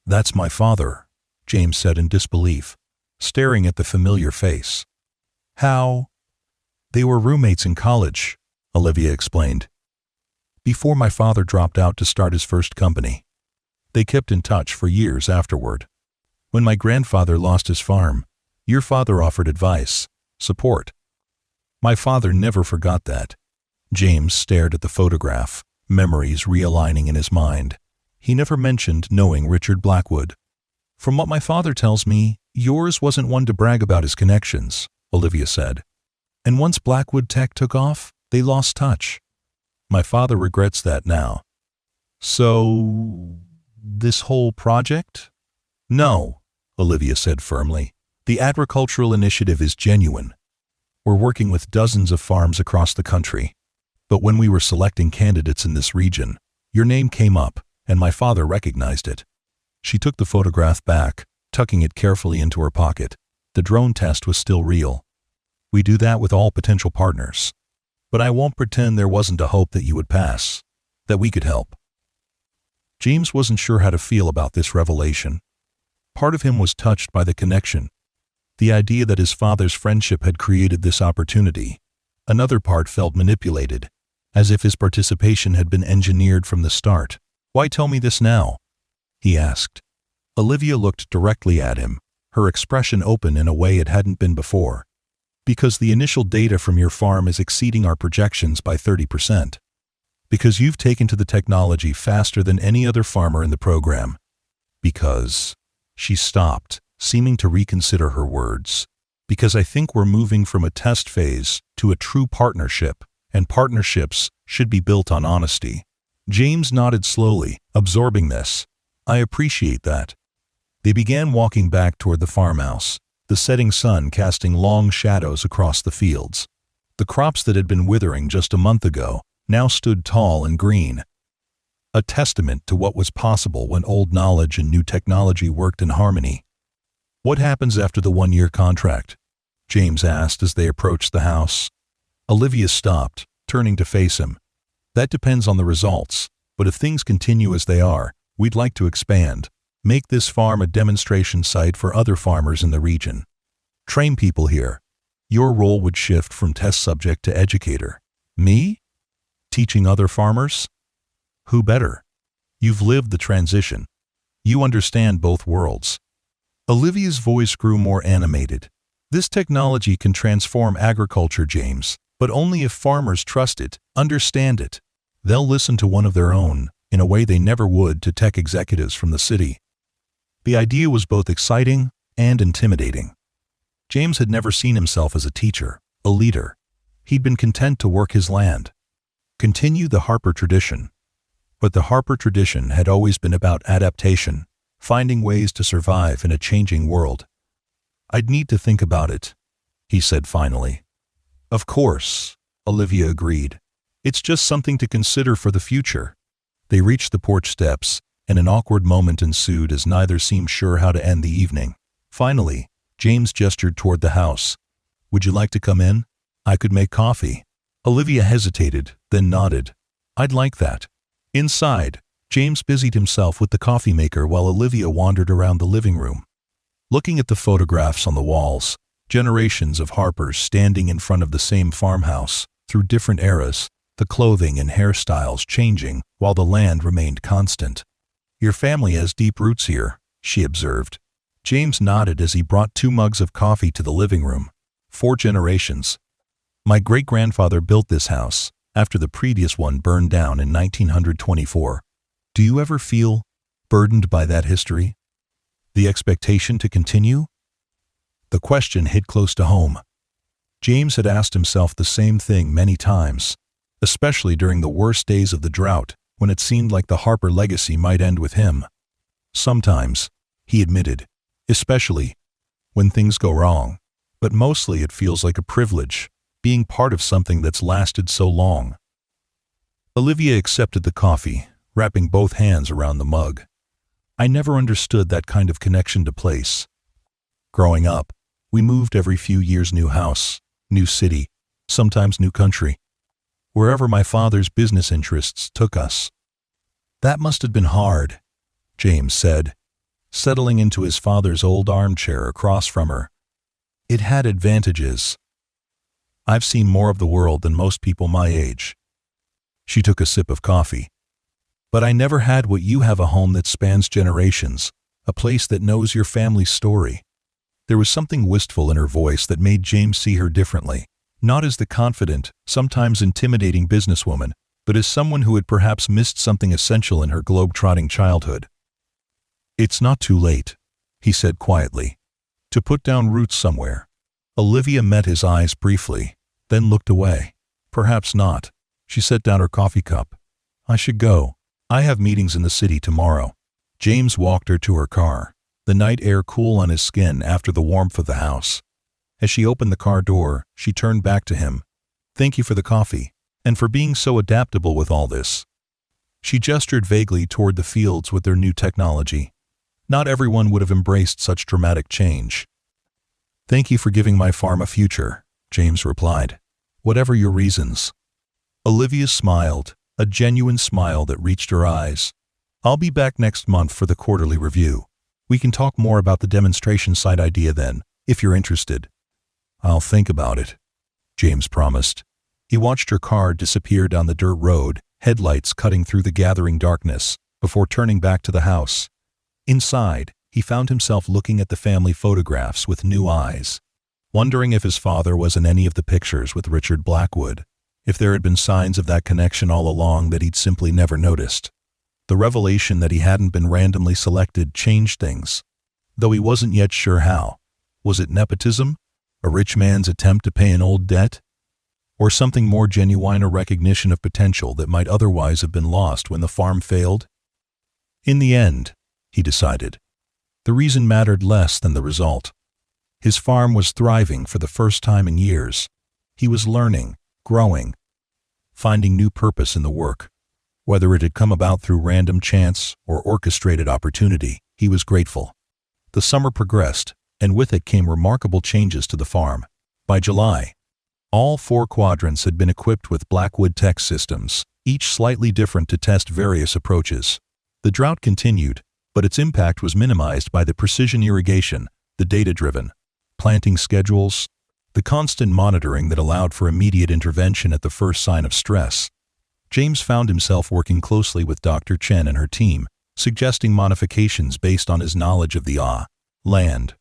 A: that's my father, James said in disbelief, staring at the familiar face. How? They were roommates in college, Olivia explained. Before my father dropped out to start his first company. They kept in touch for years afterward. When my grandfather lost his farm, your father offered advice, support. My father never forgot that. James stared at the photograph, memories realigning in his mind. He never mentioned knowing Richard Blackwood. From what my father tells me, yours wasn't one to brag about his connections, Olivia said. And once Blackwood Tech took off, they lost touch. My father regrets that now. So, this whole project? No, Olivia said firmly. The agricultural initiative is genuine. We're working with dozens of farms across the country. But when we were selecting candidates in this region, your name came up, and my father recognized it. She took the photograph back, tucking it carefully into her pocket. The drone test was still real. We do that with all potential partners. But I won't pretend there wasn't a hope that you would pass, that we could help. James wasn't sure how to feel about this revelation. Part of him was touched by the connection, the idea that his father's friendship had created this opportunity. Another part felt manipulated, as if his participation had been engineered from the start. Why tell me this now? He asked. Olivia looked directly at him, her expression open in a way it hadn't been before. Because the initial data from your farm is exceeding our projections by 30%. Because you've taken to the technology faster than any other farmer in the program. Because... She stopped, seeming to reconsider her words. Because I think we're moving from a test phase to a true partnership, and partnerships should be built on honesty. James nodded slowly, absorbing this. I appreciate that. They began walking back toward the farmhouse, the setting sun casting long shadows across the fields. The crops that had been withering just a month ago now stood tall and green. A testament to what was possible when old knowledge and new technology worked in harmony. What happens after the one-year contract? James asked as they approached the house. Olivia stopped, turning to face him. That depends on the results, but if things continue as they are, we'd like to expand. Make this farm a demonstration site for other farmers in the region. Train people here. Your role would shift from test subject to educator. Me? Teaching other farmers? Who better? You've lived the transition. You understand both worlds. Olivia's voice grew more animated. This technology can transform agriculture, James, but only if farmers trust it, understand it. They'll listen to one of their own, in a way they never would to tech executives from the city. The idea was both exciting and intimidating. James had never seen himself as a teacher, a leader. He'd been content to work his land. Continue the Harper tradition. But the Harper tradition had always been about adaptation, finding ways to survive in a changing world. I'd need to think about it, he said finally. Of course, Olivia agreed. It's just something to consider for the future. They reached the porch steps, and an awkward moment ensued as neither seemed sure how to end the evening. Finally, James gestured toward the house. Would you like to come in? I could make coffee. Olivia hesitated, then nodded. I'd like that. Inside, James busied himself with the coffee maker while Olivia wandered around the living room. Looking at the photographs on the walls, generations of Harpers standing in front of the same farmhouse, through different eras, the clothing and hairstyles changing while the land remained constant. Your family has deep roots here, she observed. James nodded as he brought 2 mugs of coffee to the living room. 4 generations. My great-grandfather built this house, after the previous one burned down in 1924. Do you ever feel burdened by that history? The expectation to continue? The question hit close to home. James had asked himself the same thing many times, especially during the worst days of the drought, when it seemed like the Harper legacy might end with him. Sometimes, he admitted, especially when things go wrong, but mostly it feels like a privilege, being part of something that's lasted so long. Olivia accepted the coffee, wrapping both hands around the mug. I never understood that kind of connection to place. Growing up, we moved every few years, new house, new city, sometimes new country, wherever my father's business interests took us. That must have been hard, James said, settling into his father's old armchair across from her. It had advantages. I've seen more of the world than most people my age. She took a sip of coffee. But I never had what you have, a home that spans generations, a place that knows your family's story. There was something wistful in her voice that made James see her differently, not as the confident, sometimes intimidating businesswoman, but as someone who had perhaps missed something essential in her globe-trotting childhood. It's not too late, he said quietly, to put down roots somewhere. Olivia met his eyes briefly, then looked away. Perhaps not. She set down her coffee cup. I should go. I have meetings in the city tomorrow. James walked her to her car, the night air cool on his skin after the warmth of the house. As she opened the car door, she turned back to him. Thank you for the coffee, and for being so adaptable with all this. She gestured vaguely toward the fields with their new technology. Not everyone would have embraced such dramatic change. Thank you for giving my farm a future, James replied. Whatever your reasons. Olivia smiled, a genuine smile that reached her eyes. I'll be back next month for the quarterly review. We can talk more about the demonstration site idea then, if you're interested. I'll think about it, James promised. He watched her car disappear down the dirt road, headlights cutting through the gathering darkness, before turning back to the house. Inside, he found himself looking at the family photographs with new eyes, wondering if his father was in any of the pictures with Richard Blackwood, if there had been signs of that connection all along that he'd simply never noticed. The revelation that he hadn't been randomly selected changed things, though he wasn't yet sure how. Was it nepotism? A rich man's attempt to pay an old debt? Or something more genuine, a recognition of potential that might otherwise have been lost when the farm failed? In the end, he decided, the reason mattered less than the result. His farm was thriving for the first time in years. He was learning, growing, finding new purpose in the work. Whether it had come about through random chance or orchestrated opportunity, he was grateful. The summer progressed, and with it came remarkable changes to the farm. By July, all 4 quadrants had been equipped with Blackwood tech systems, each slightly different to test various approaches. The drought continued, but its impact was minimized by the precision irrigation, the data-driven planting schedules, the constant monitoring that allowed for immediate intervention at the first sign of stress. James found himself working closely with Dr. Chen and her team, suggesting modifications based on his knowledge of the land.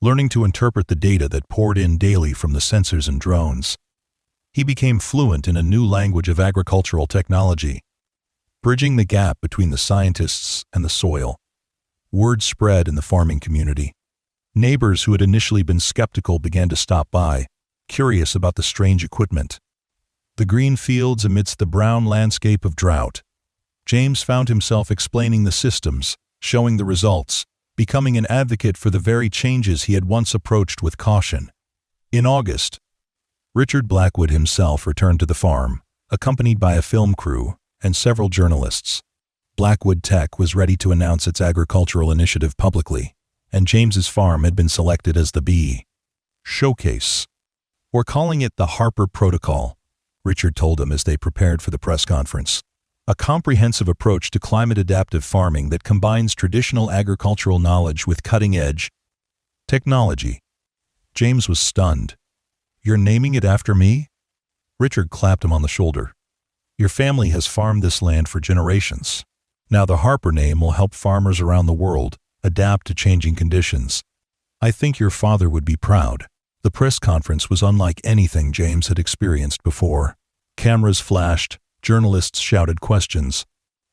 A: Learning to interpret the data that poured in daily from the sensors and drones, he became fluent in a new language of agricultural technology, bridging the gap between the scientists and the soil. Word spread in the farming community. Neighbors who had initially been skeptical began to stop by, curious about the strange equipment. The green fields amidst the brown landscape of drought. James found himself explaining the systems, showing the results, becoming an advocate for the very changes he had once approached with caution. In August, Richard Blackwood himself returned to the farm, accompanied by a film crew and several journalists. Blackwood Tech was ready to announce its agricultural initiative publicly, and James's farm had been selected as the bee showcase. "We're calling it the Harper Protocol," Richard told him as they prepared for the press conference. "A comprehensive approach to climate-adaptive farming that combines traditional agricultural knowledge with cutting-edge technology." James was stunned. "You're naming it after me?" Richard clapped him on the shoulder. "Your family has farmed this land for generations. Now the Harper name will help farmers around the world adapt to changing conditions. I think your father would be proud." The press conference was unlike anything James had experienced before. Cameras flashed, journalists shouted questions,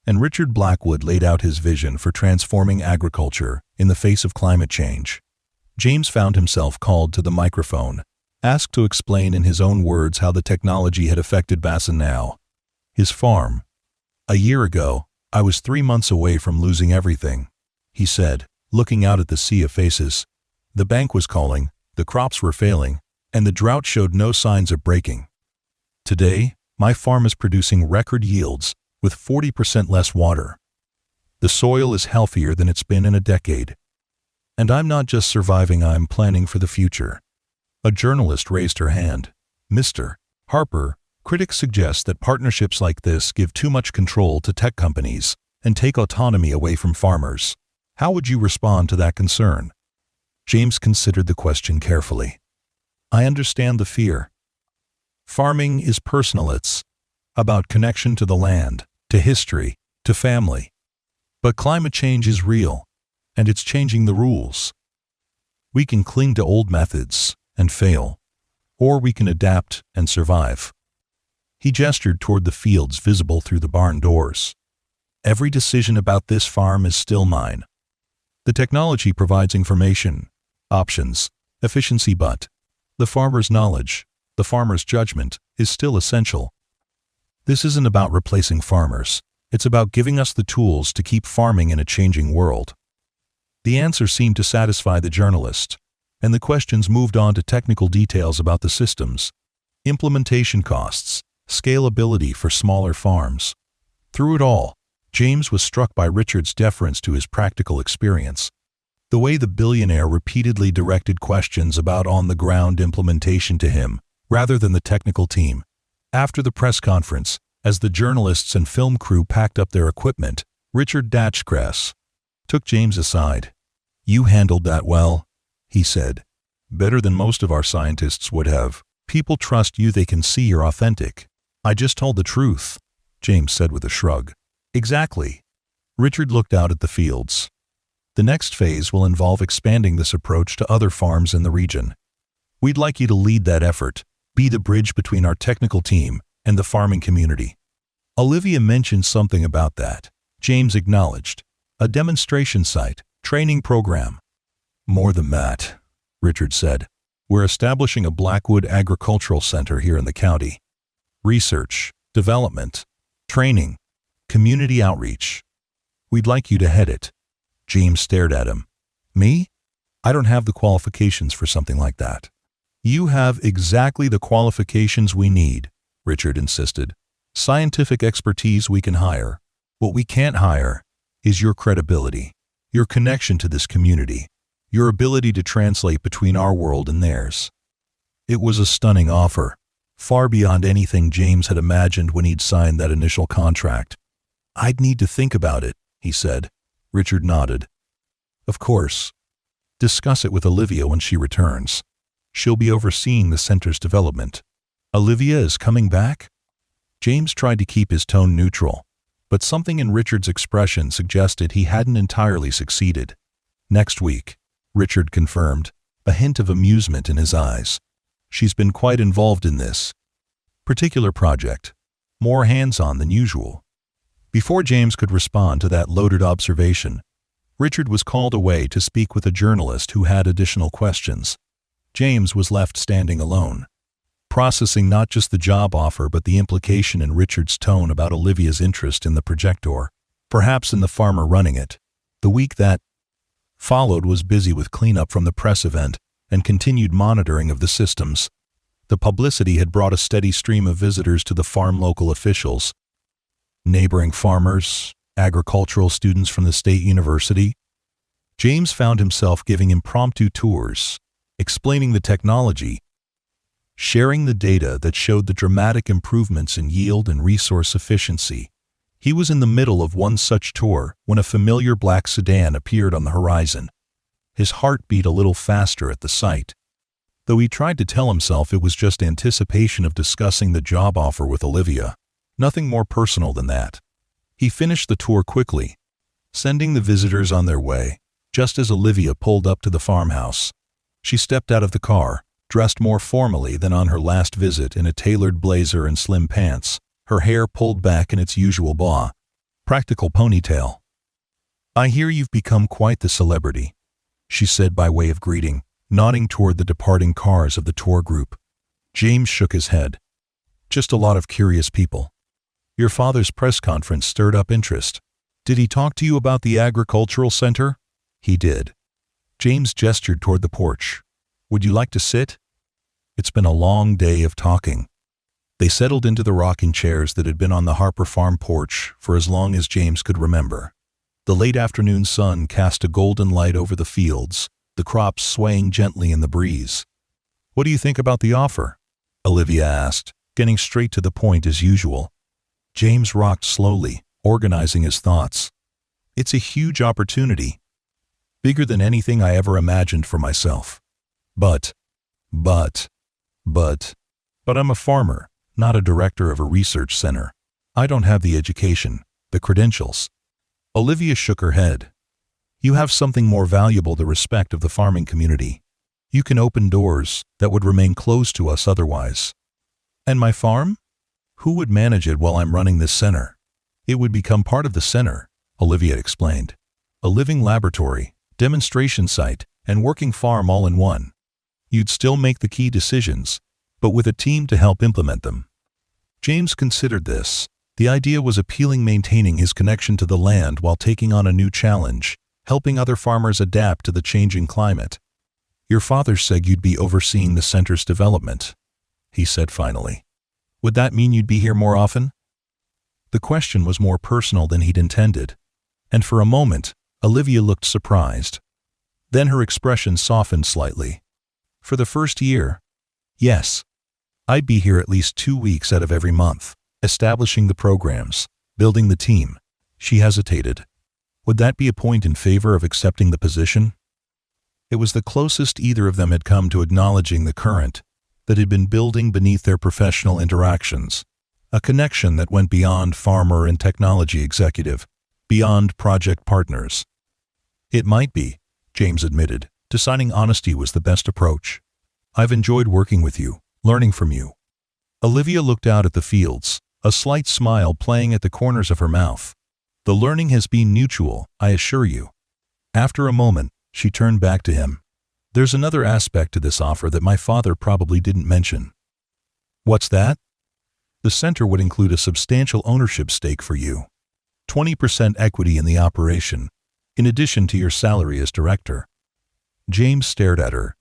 A: and Richard Blackwood laid out his vision for transforming agriculture in the face of climate change. James found himself called to the microphone, asked to explain in his own words how the technology had affected Bassenau, his farm. "A year ago, I was 3 months away from losing everything," he said, looking out at the sea of faces. "The bank was calling, the crops were failing, and the drought showed no signs of breaking. Today, my farm is producing record yields with 40% less water. The soil is healthier than it's been in a decade. And I'm not just surviving, I'm planning for the future." A journalist raised her hand. "Mr. Harper, critics suggest that partnerships like this give too much control to tech companies and take autonomy away from farmers. How would you respond to that concern?" James considered the question carefully. "I understand the fear. Farming is personal. It's about connection to the land, to history, to family. But climate change is real, and it's changing the rules. We can cling to old methods and fail, or we can adapt and survive." He gestured toward the fields visible through the barn doors. "Every decision about this farm is still mine. The technology provides information, options, efficiency, but the farmer's knowledge, the farmer's judgment, is still essential. This isn't about replacing farmers. It's about giving us the tools to keep farming in a changing world." The answer seemed to satisfy the journalist, and the questions moved on to technical details about the systems, implementation costs, scalability for smaller farms. Through it all, James was struck by Richard's deference to his practical experience. The way the billionaire repeatedly directed questions about on-the-ground implementation to him, rather than the technical team. After the press conference, as the journalists and film crew packed up their equipment, Richard Datchkress took James aside. "You handled that well," he said. "Better than most of our scientists would have. People trust you, they can see you're authentic." "I just told the truth," James said with a shrug. "Exactly." Richard looked out at the fields. "The next phase will involve expanding this approach to other farms in the region. We'd like you to lead that effort, be the bridge between our technical team and the farming community." Olivia mentioned something about that. James acknowledged. "A demonstration site, training program." "More than that," Richard said. "We're establishing a Blackwood Agricultural Center here in the county. Research, development, training, community outreach. We'd like you to head it." James stared at him. "Me? I don't have the qualifications for something like that." "You have exactly the qualifications we need," Richard insisted. "Scientific expertise we can hire. What we can't hire is your credibility, your connection to this community, your ability to translate between our world and theirs." It was a stunning offer, far beyond anything James had imagined when he'd signed that initial contract. "I'd need to think about it," he said. Richard nodded. "Of course. Discuss it with Olivia when she returns. She'll be overseeing the center's development." "Olivia is coming back?" James tried to keep his tone neutral, but something in Richard's expression suggested he hadn't entirely succeeded. "Next week," Richard confirmed, a hint of amusement in his eyes. "She's been quite involved in this particular project, more hands-on than usual." Before James could respond to that loaded observation, Richard was called away to speak with a journalist who had additional questions. James was left standing alone, processing not just the job offer but the implication in Richard's tone about Olivia's interest in the projector, perhaps in the farmer running it. The week that followed was busy with cleanup from the press event and continued monitoring of the systems. The publicity had brought a steady stream of visitors to the farm, local officials, neighboring farmers, agricultural students from the state university. James found himself giving impromptu tours, explaining the technology, sharing the data that showed the dramatic improvements in yield and resource efficiency. He was in the middle of one such tour when a familiar black sedan appeared on the horizon. His heart beat a little faster at the sight, though he tried to tell himself it was just anticipation of discussing the job offer with Olivia. Nothing more personal than that. He finished the tour quickly, sending the visitors on their way, just as Olivia pulled up to the farmhouse. She stepped out of the car, dressed more formally than on her last visit in a tailored blazer and slim pants, her hair pulled back in its usual practical ponytail. "I hear you've become quite the celebrity," she said by way of greeting, nodding toward the departing cars of the tour group. James shook his head. "Just a lot of curious people." "Your father's press conference stirred up interest. Did he talk to you about the agricultural center?" "He did." James gestured toward the porch. "Would you like to sit?" "It's been a long day of talking." They settled into the rocking chairs that had been on the Harper farm porch for as long as James could remember. The late afternoon sun cast a golden light over the fields, the crops swaying gently in the breeze. "What do you think about the offer?" Olivia asked, getting straight to the point as usual. James rocked slowly, organizing his thoughts. "It's a huge opportunity. Bigger than anything I ever imagined for myself. But I'm a farmer, not a director of a research center. I don't have the education, the credentials." Olivia shook her head. "You have something more valuable, the respect of the farming community. You can open doors that would remain closed to us otherwise." "And my farm? Who would manage it while I'm running this center?" "It would become part of the center," Olivia explained. "A living laboratory, demonstration site, and working farm all in one. You'd still make the key decisions, but with a team to help implement them." James considered this. The idea was appealing, maintaining his connection to the land while taking on a new challenge, helping other farmers adapt to the changing climate. "Your father said you'd be overseeing the center's development," he said finally. "Would that mean you'd be here more often?" The question was more personal than he'd intended, and for a moment, Olivia looked surprised. Then her expression softened slightly. "For the first year, yes. I'd be here at least 2 weeks out of every month, establishing the programs, building the team." She hesitated. Would that be a point in favor of accepting the position? It was the closest either of them had come to acknowledging the current that had been building beneath their professional interactions, a connection that went beyond farmer and technology executive, beyond project partners. "It might be," James admitted. Deciding honesty was the best approach. "I've enjoyed working with you, learning from you." Olivia looked out at the fields, a slight smile playing at the corners of her mouth. "The learning has been mutual, I assure you." After a moment, she turned back to him. "There's another aspect to this offer that my father probably didn't mention." "What's that?" "The center would include a substantial ownership stake for you. 20% equity in the operation, in addition to your salary as director." James stared at her.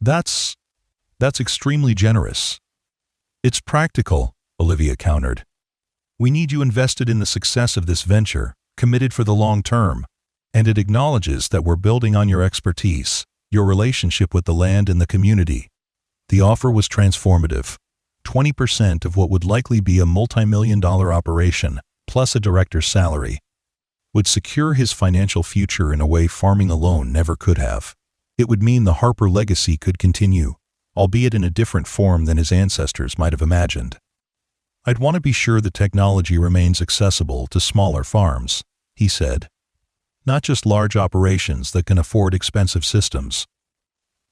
A: That's extremely generous." "It's practical," Olivia countered. "We need you invested in the success of this venture, committed for the long term, and it acknowledges that we're building on your expertise, your relationship with the land and the community." The offer was transformative. 20% of what would likely be a multi-million-dollar operation, plus a director's salary, would secure his financial future in a way farming alone never could have. It would mean the Harper legacy could continue, albeit in a different form than his ancestors might have imagined. "I'd want to be sure the technology remains accessible to smaller farms," he said. "Not just large operations that can afford expensive systems."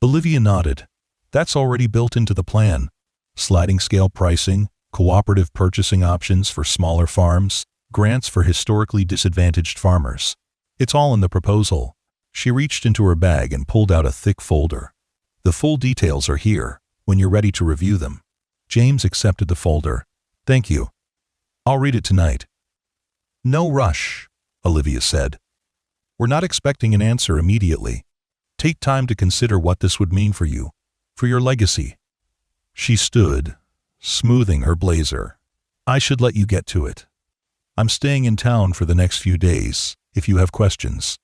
A: Olivia nodded. "That's already built into the plan. Sliding scale pricing, cooperative purchasing options for smaller farms, grants for historically disadvantaged farmers. It's all in the proposal." She reached into her bag and pulled out a thick folder. "The full details are here, when you're ready to review them." James accepted the folder. "Thank you. I'll read it tonight." "No rush," Olivia said. "We're not expecting an answer immediately. Take time to consider what this would mean for you, for your legacy." She stood, smoothing her blazer. "I should let you get to it. I'm staying in town for the next few days, if you have questions."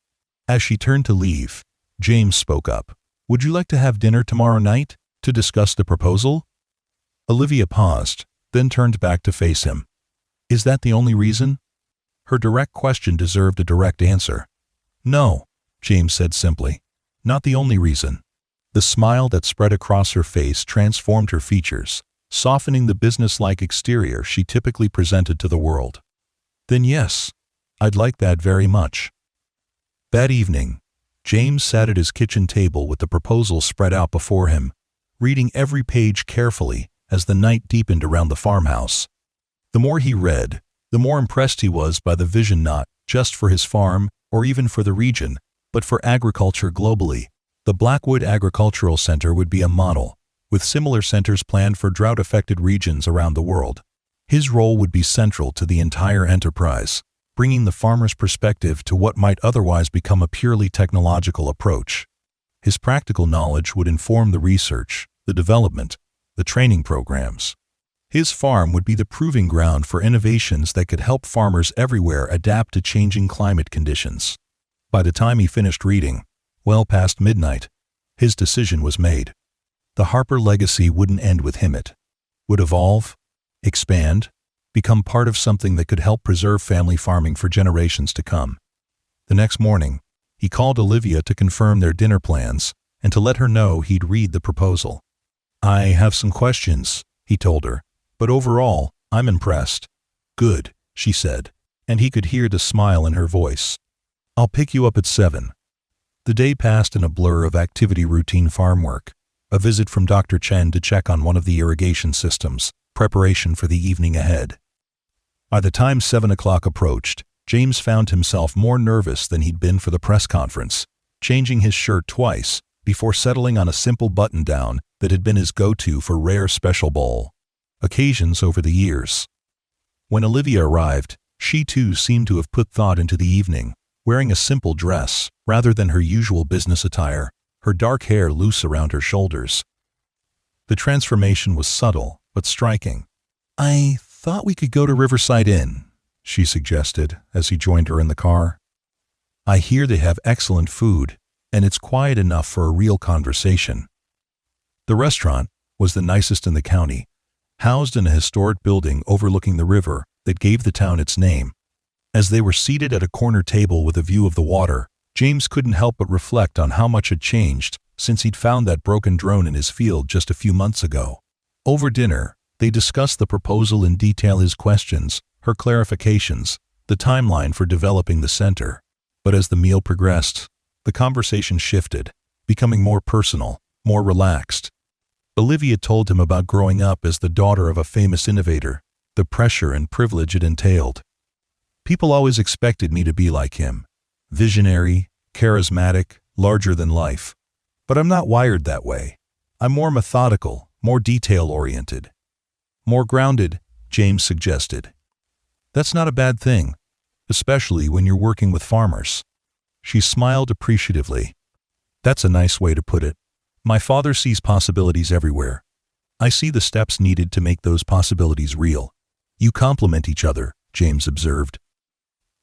A: As she turned to leave, James spoke up. "Would you like to have dinner tomorrow night to discuss the proposal?" Olivia paused, then turned back to face him. "Is that the only reason?" Her direct question deserved a direct answer. "No," James said simply. "Not the only reason." The smile that spread across her face transformed her features, softening the businesslike exterior she typically presented to the world. "Then yes, I'd like that very much." That evening, James sat at his kitchen table with the proposal spread out before him, reading every page carefully as the night deepened around the farmhouse. The more he read, the more impressed he was by the vision not just for his farm or even for the region, but for agriculture globally. The Blackwood Agricultural Center would be a model, with similar centers planned for drought-affected regions around the world. His role would be central to the entire enterprise, bringing the farmer's perspective to what might otherwise become a purely technological approach. His practical knowledge would inform the research, the development, the training programs. His farm would be the proving ground for innovations that could help farmers everywhere adapt to changing climate conditions. By the time he finished reading, well past midnight, his decision was made. The Harper legacy wouldn't end with him. It would evolve, expand, become part of something that could help preserve family farming for generations to come. The next morning, he called Olivia to confirm their dinner plans and to let her know he'd read the proposal. "I have some questions," he told her, "but overall, I'm impressed." "Good," she said, and he could hear the smile in her voice. "I'll pick you up at 7. The day passed in a blur of activity routine farm work, a visit from Dr. Chen to check on one of the irrigation systems, preparation for the evening ahead. By the time 7 o'clock approached, James found himself more nervous than he'd been for the press conference, changing his shirt twice before settling on a simple button-down that had been his go-to for rare special bowl occasions over the years. When Olivia arrived, she too seemed to have put thought into the evening, wearing a simple dress rather than her usual business attire, her dark hair loose around her shoulders. The transformation was subtle but striking. "I thought we could go to Riverside Inn," she suggested as he joined her in the car. "I hear they have excellent food, and it's quiet enough for a real conversation." The restaurant was the nicest in the county, housed in a historic building overlooking the river that gave the town its name. As they were seated at a corner table with a view of the water, James couldn't help but reflect on how much had changed since he'd found that broken drone in his field just a few months ago. Over dinner, they discussed the proposal in detail, his questions, her clarifications, the timeline for developing the center. But as the meal progressed, the conversation shifted, becoming more personal, more relaxed. Olivia told him about growing up as the daughter of a famous innovator, the pressure and privilege it entailed. "People always expected me to be like him, visionary, charismatic, larger than life. But I'm not wired that way. I'm more methodical, more detail-oriented." "More grounded," James suggested. "That's not a bad thing, especially when you're working with farmers." She smiled appreciatively. "That's a nice way to put it. My father sees possibilities everywhere. I see the steps needed to make those possibilities real." "You complement each other," James observed.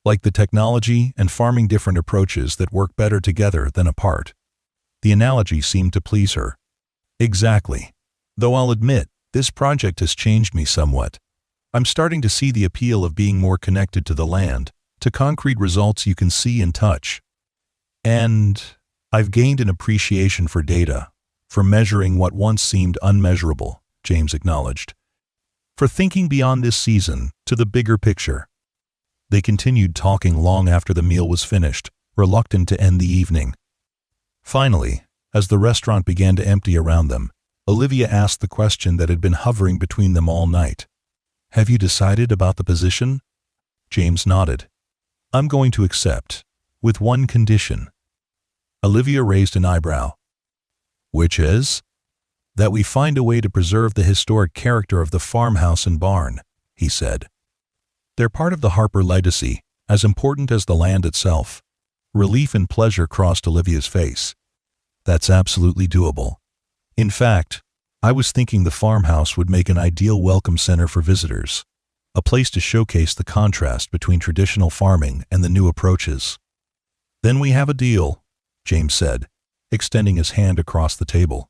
A: "Like the technology and farming, different approaches that work better together than apart." The analogy seemed to please her. "Exactly. Though I'll admit, this project has changed me somewhat. I'm starting to see the appeal of being more connected to the land, to concrete results you can see and touch. And I've gained an appreciation for data, for measuring what once seemed unmeasurable, James acknowledged. For thinking beyond this season to the bigger picture. They continued talking long after the meal was finished, reluctant to end the evening. Finally, as the restaurant began to empty around them, Olivia asked the question that had been hovering between them all night. "Have you decided about the position?" James nodded. "I'm going to accept, with one condition." Olivia raised an eyebrow. "Which is?" "That we find a way to preserve the historic character of the farmhouse and barn," he said. "They're part of the Harper legacy, as important as the land itself." Relief and pleasure crossed Olivia's face. "That's absolutely doable. In fact, I was thinking the farmhouse would make an ideal welcome center for visitors, a place to showcase the contrast between traditional farming and the new approaches." "Then we have a deal," James said, extending his hand across the table.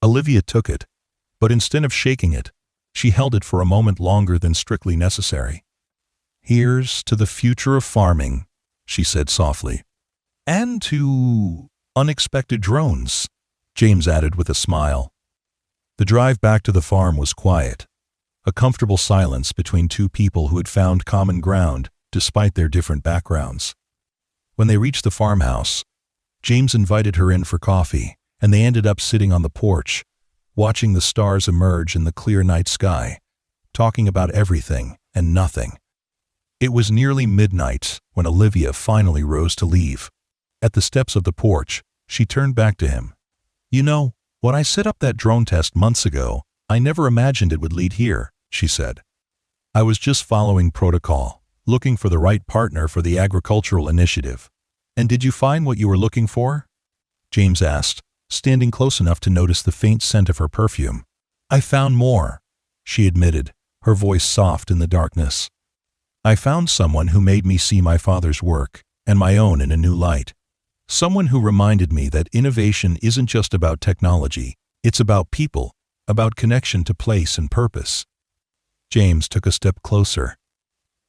A: Olivia took it, but instead of shaking it, she held it for a moment longer than strictly necessary. "Here's to the future of farming," she said softly. "And to unexpected drones," James added with a smile. The drive back to the farm was quiet, a comfortable silence between two people who had found common ground despite their different backgrounds. When they reached the farmhouse, James invited her in for coffee, and they ended up sitting on the porch, watching the stars emerge in the clear night sky, talking about everything and nothing. It was nearly midnight when Olivia finally rose to leave. At the steps of the porch, she turned back to him. "You know, when I set up that drone test months ago, I never imagined it would lead here," she said. "I was just following protocol, looking for the right partner for the agricultural initiative." "And did you find what you were looking for?" James asked, standing close enough to notice the faint scent of her perfume. "I found more," she admitted, her voice soft in the darkness. "I found someone who made me see my father's work, and my own in a new light. Someone who reminded me that innovation isn't just about technology, it's about people, about connection to place and purpose." James took a step closer.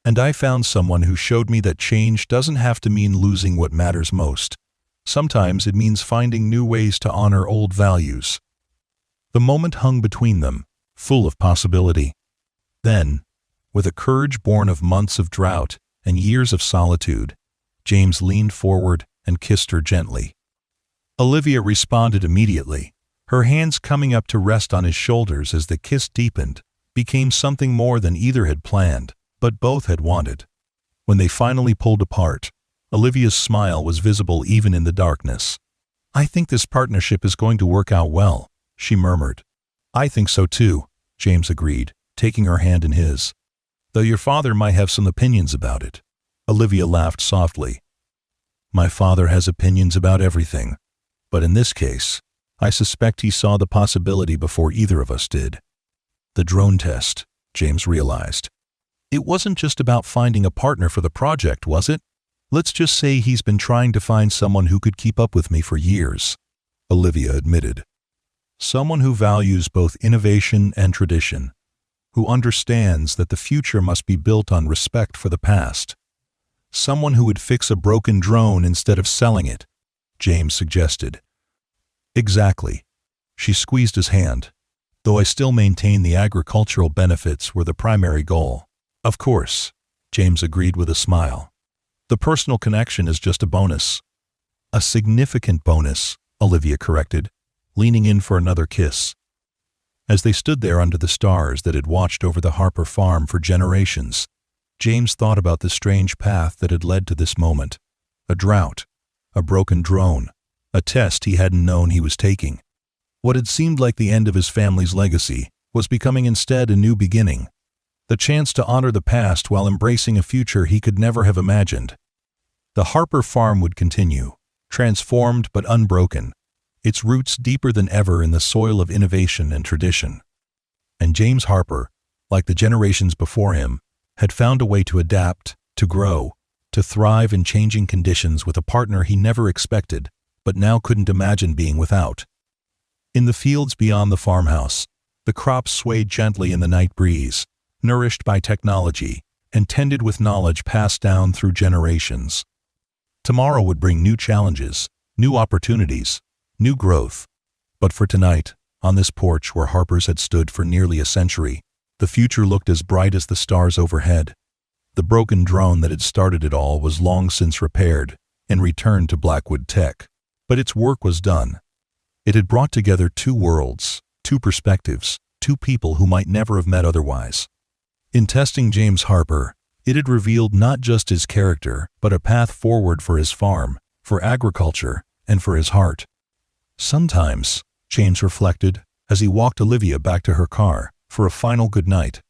A: "And I found someone who showed me that change doesn't have to mean losing what matters most. Sometimes it means finding new ways to honor old values." The moment hung between them, full of possibility. Then, with a courage born of months of drought and years of solitude, James leaned forward and kissed her gently. Olivia responded immediately, her hands coming up to rest on his shoulders as the kiss deepened, became something more than either had planned, but both had wanted. When they finally pulled apart, Olivia's smile was visible even in the darkness. "I think this partnership is going to work out well," she murmured. "I think so too," James agreed, taking her hand in his. "Though your father might have some opinions about it." Olivia laughed softly. "My father has opinions about everything, but in this case, I suspect he saw the possibility before either of us did." The drone test, James realized. It wasn't just about finding a partner for the project, was it? "Let's just say he's been trying to find someone who could keep up with me for years," Olivia admitted. "Someone who values both innovation and tradition, who understands that the future must be built on respect for the past. Someone who would fix a broken drone instead of selling it," James suggested. "Exactly." She squeezed his hand. "Though I still maintain the agricultural benefits were the primary goal." "Of course," James agreed with a smile. "The personal connection is just a bonus." "A significant bonus," Olivia corrected, leaning in for another kiss. As they stood there under the stars that had watched over the Harper farm for generations, James thought about the strange path that had led to this moment. A drought, a broken drone, a test he hadn't known he was taking. What had seemed like the end of his family's legacy was becoming instead a new beginning. The chance to honor the past while embracing a future he could never have imagined. The Harper farm would continue, transformed but unbroken, its roots deeper than ever in the soil of innovation and tradition. And James Harper, like the generations before him, had found a way to adapt, to grow, to thrive in changing conditions with a partner he never expected, but now couldn't imagine being without. In the fields beyond the farmhouse, the crops swayed gently in the night breeze, nourished by technology and tended with knowledge passed down through generations. Tomorrow would bring new challenges, new opportunities, new growth. But for tonight, on this porch where Harper's had stood for nearly a century, the future looked as bright as the stars overhead. The broken drone that had started it all was long since repaired and returned to Blackwood Tech. But its work was done. It had brought together two worlds, two perspectives, two people who might never have met otherwise. In testing James Harper, it had revealed not just his character, but a path forward for his farm, for agriculture, and for his heart. Sometimes, James reflected, as he walked Olivia back to her car for a final good night,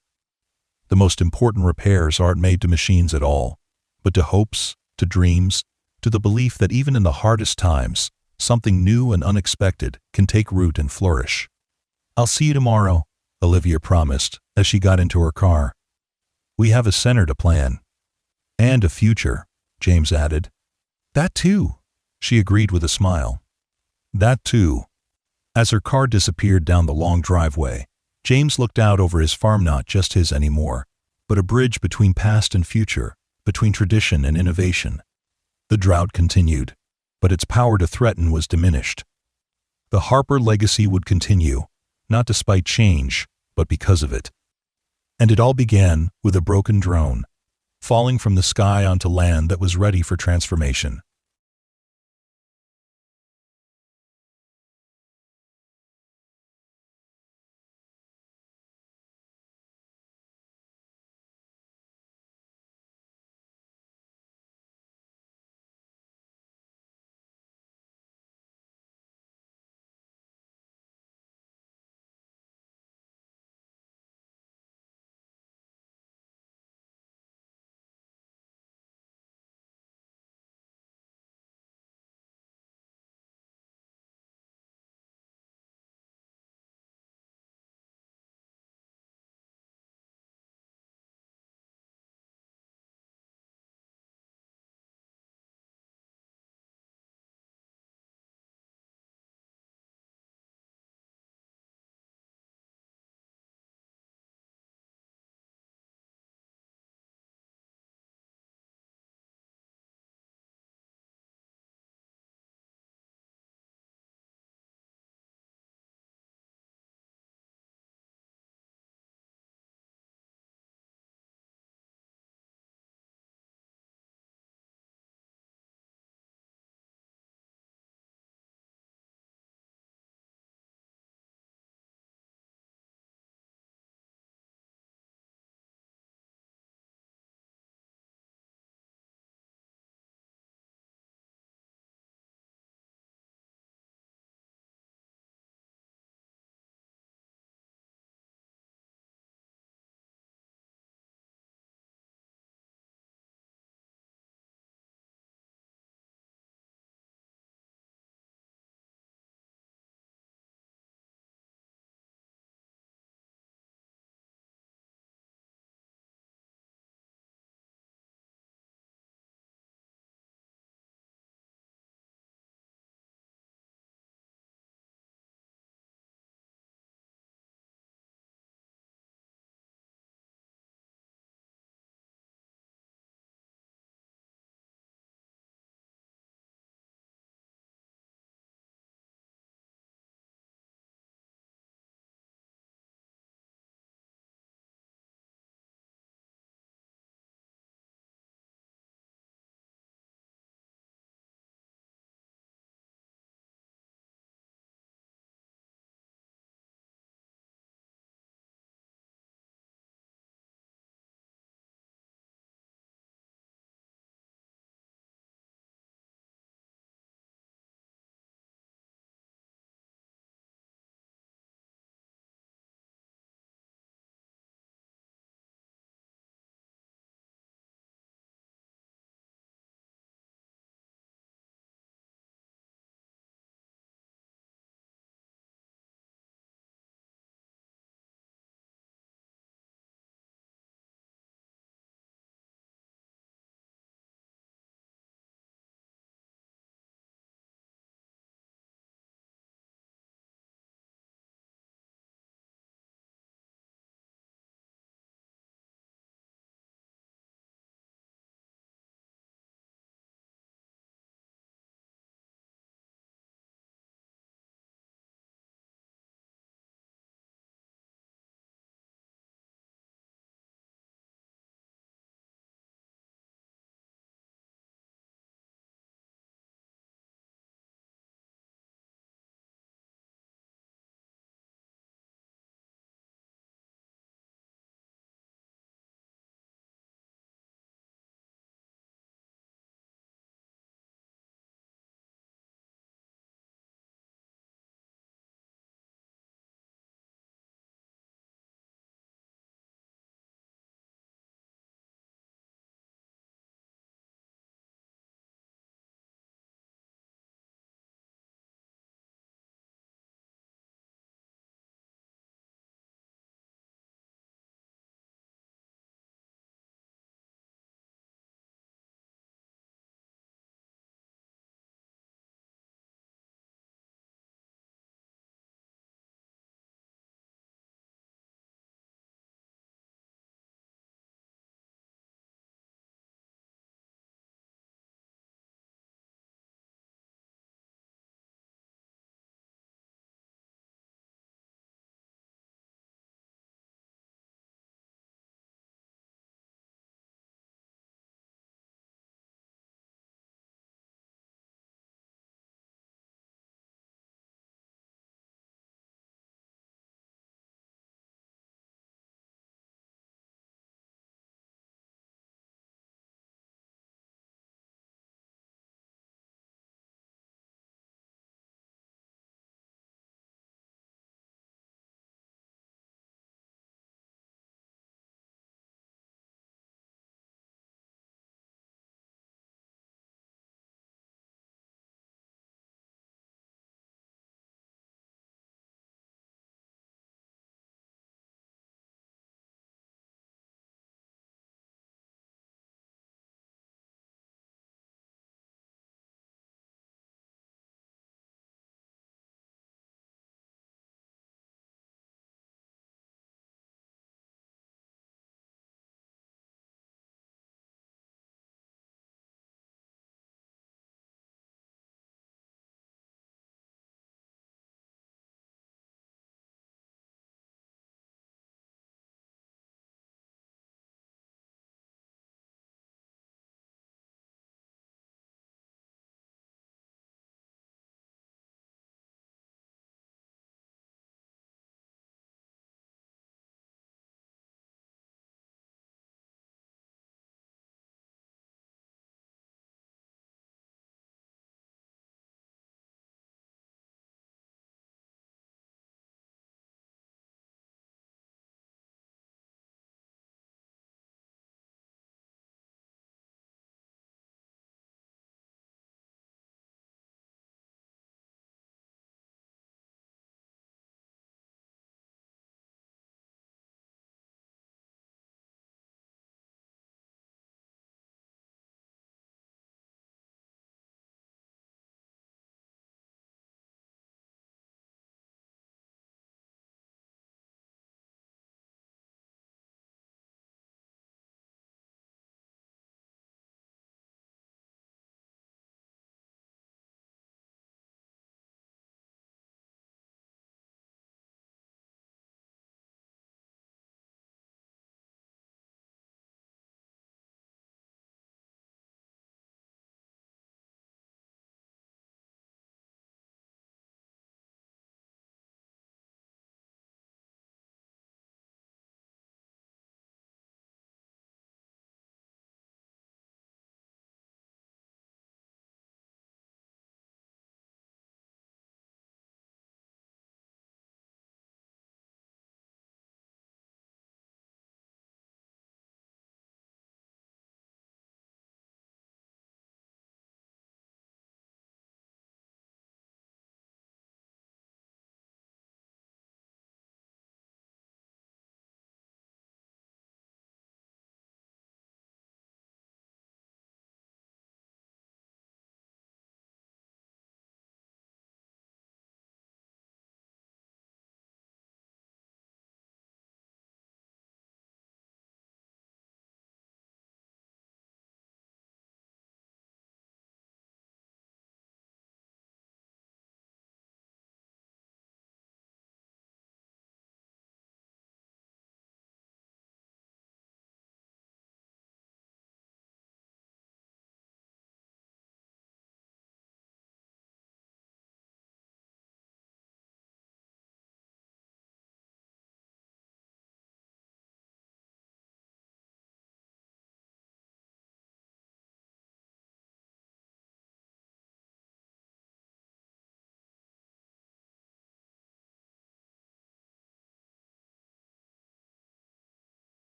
A: the most important repairs aren't made to machines at all, but to hopes, to dreams, to the belief that even in the hardest times, something new and unexpected can take root and flourish. "I'll see you tomorrow," Olivia promised as she got into her car. "We have a center to plan." "And a future," James added. "That too," she agreed with a smile. "That too." As her car disappeared down the long driveway, James looked out over his farm, not just his anymore, but a bridge between past and future, between tradition and innovation. The drought continued, but its power to threaten was diminished. The Harper legacy would continue, not despite change, but because of it. And it all began with a broken drone, falling from the sky onto land that was ready for transformation.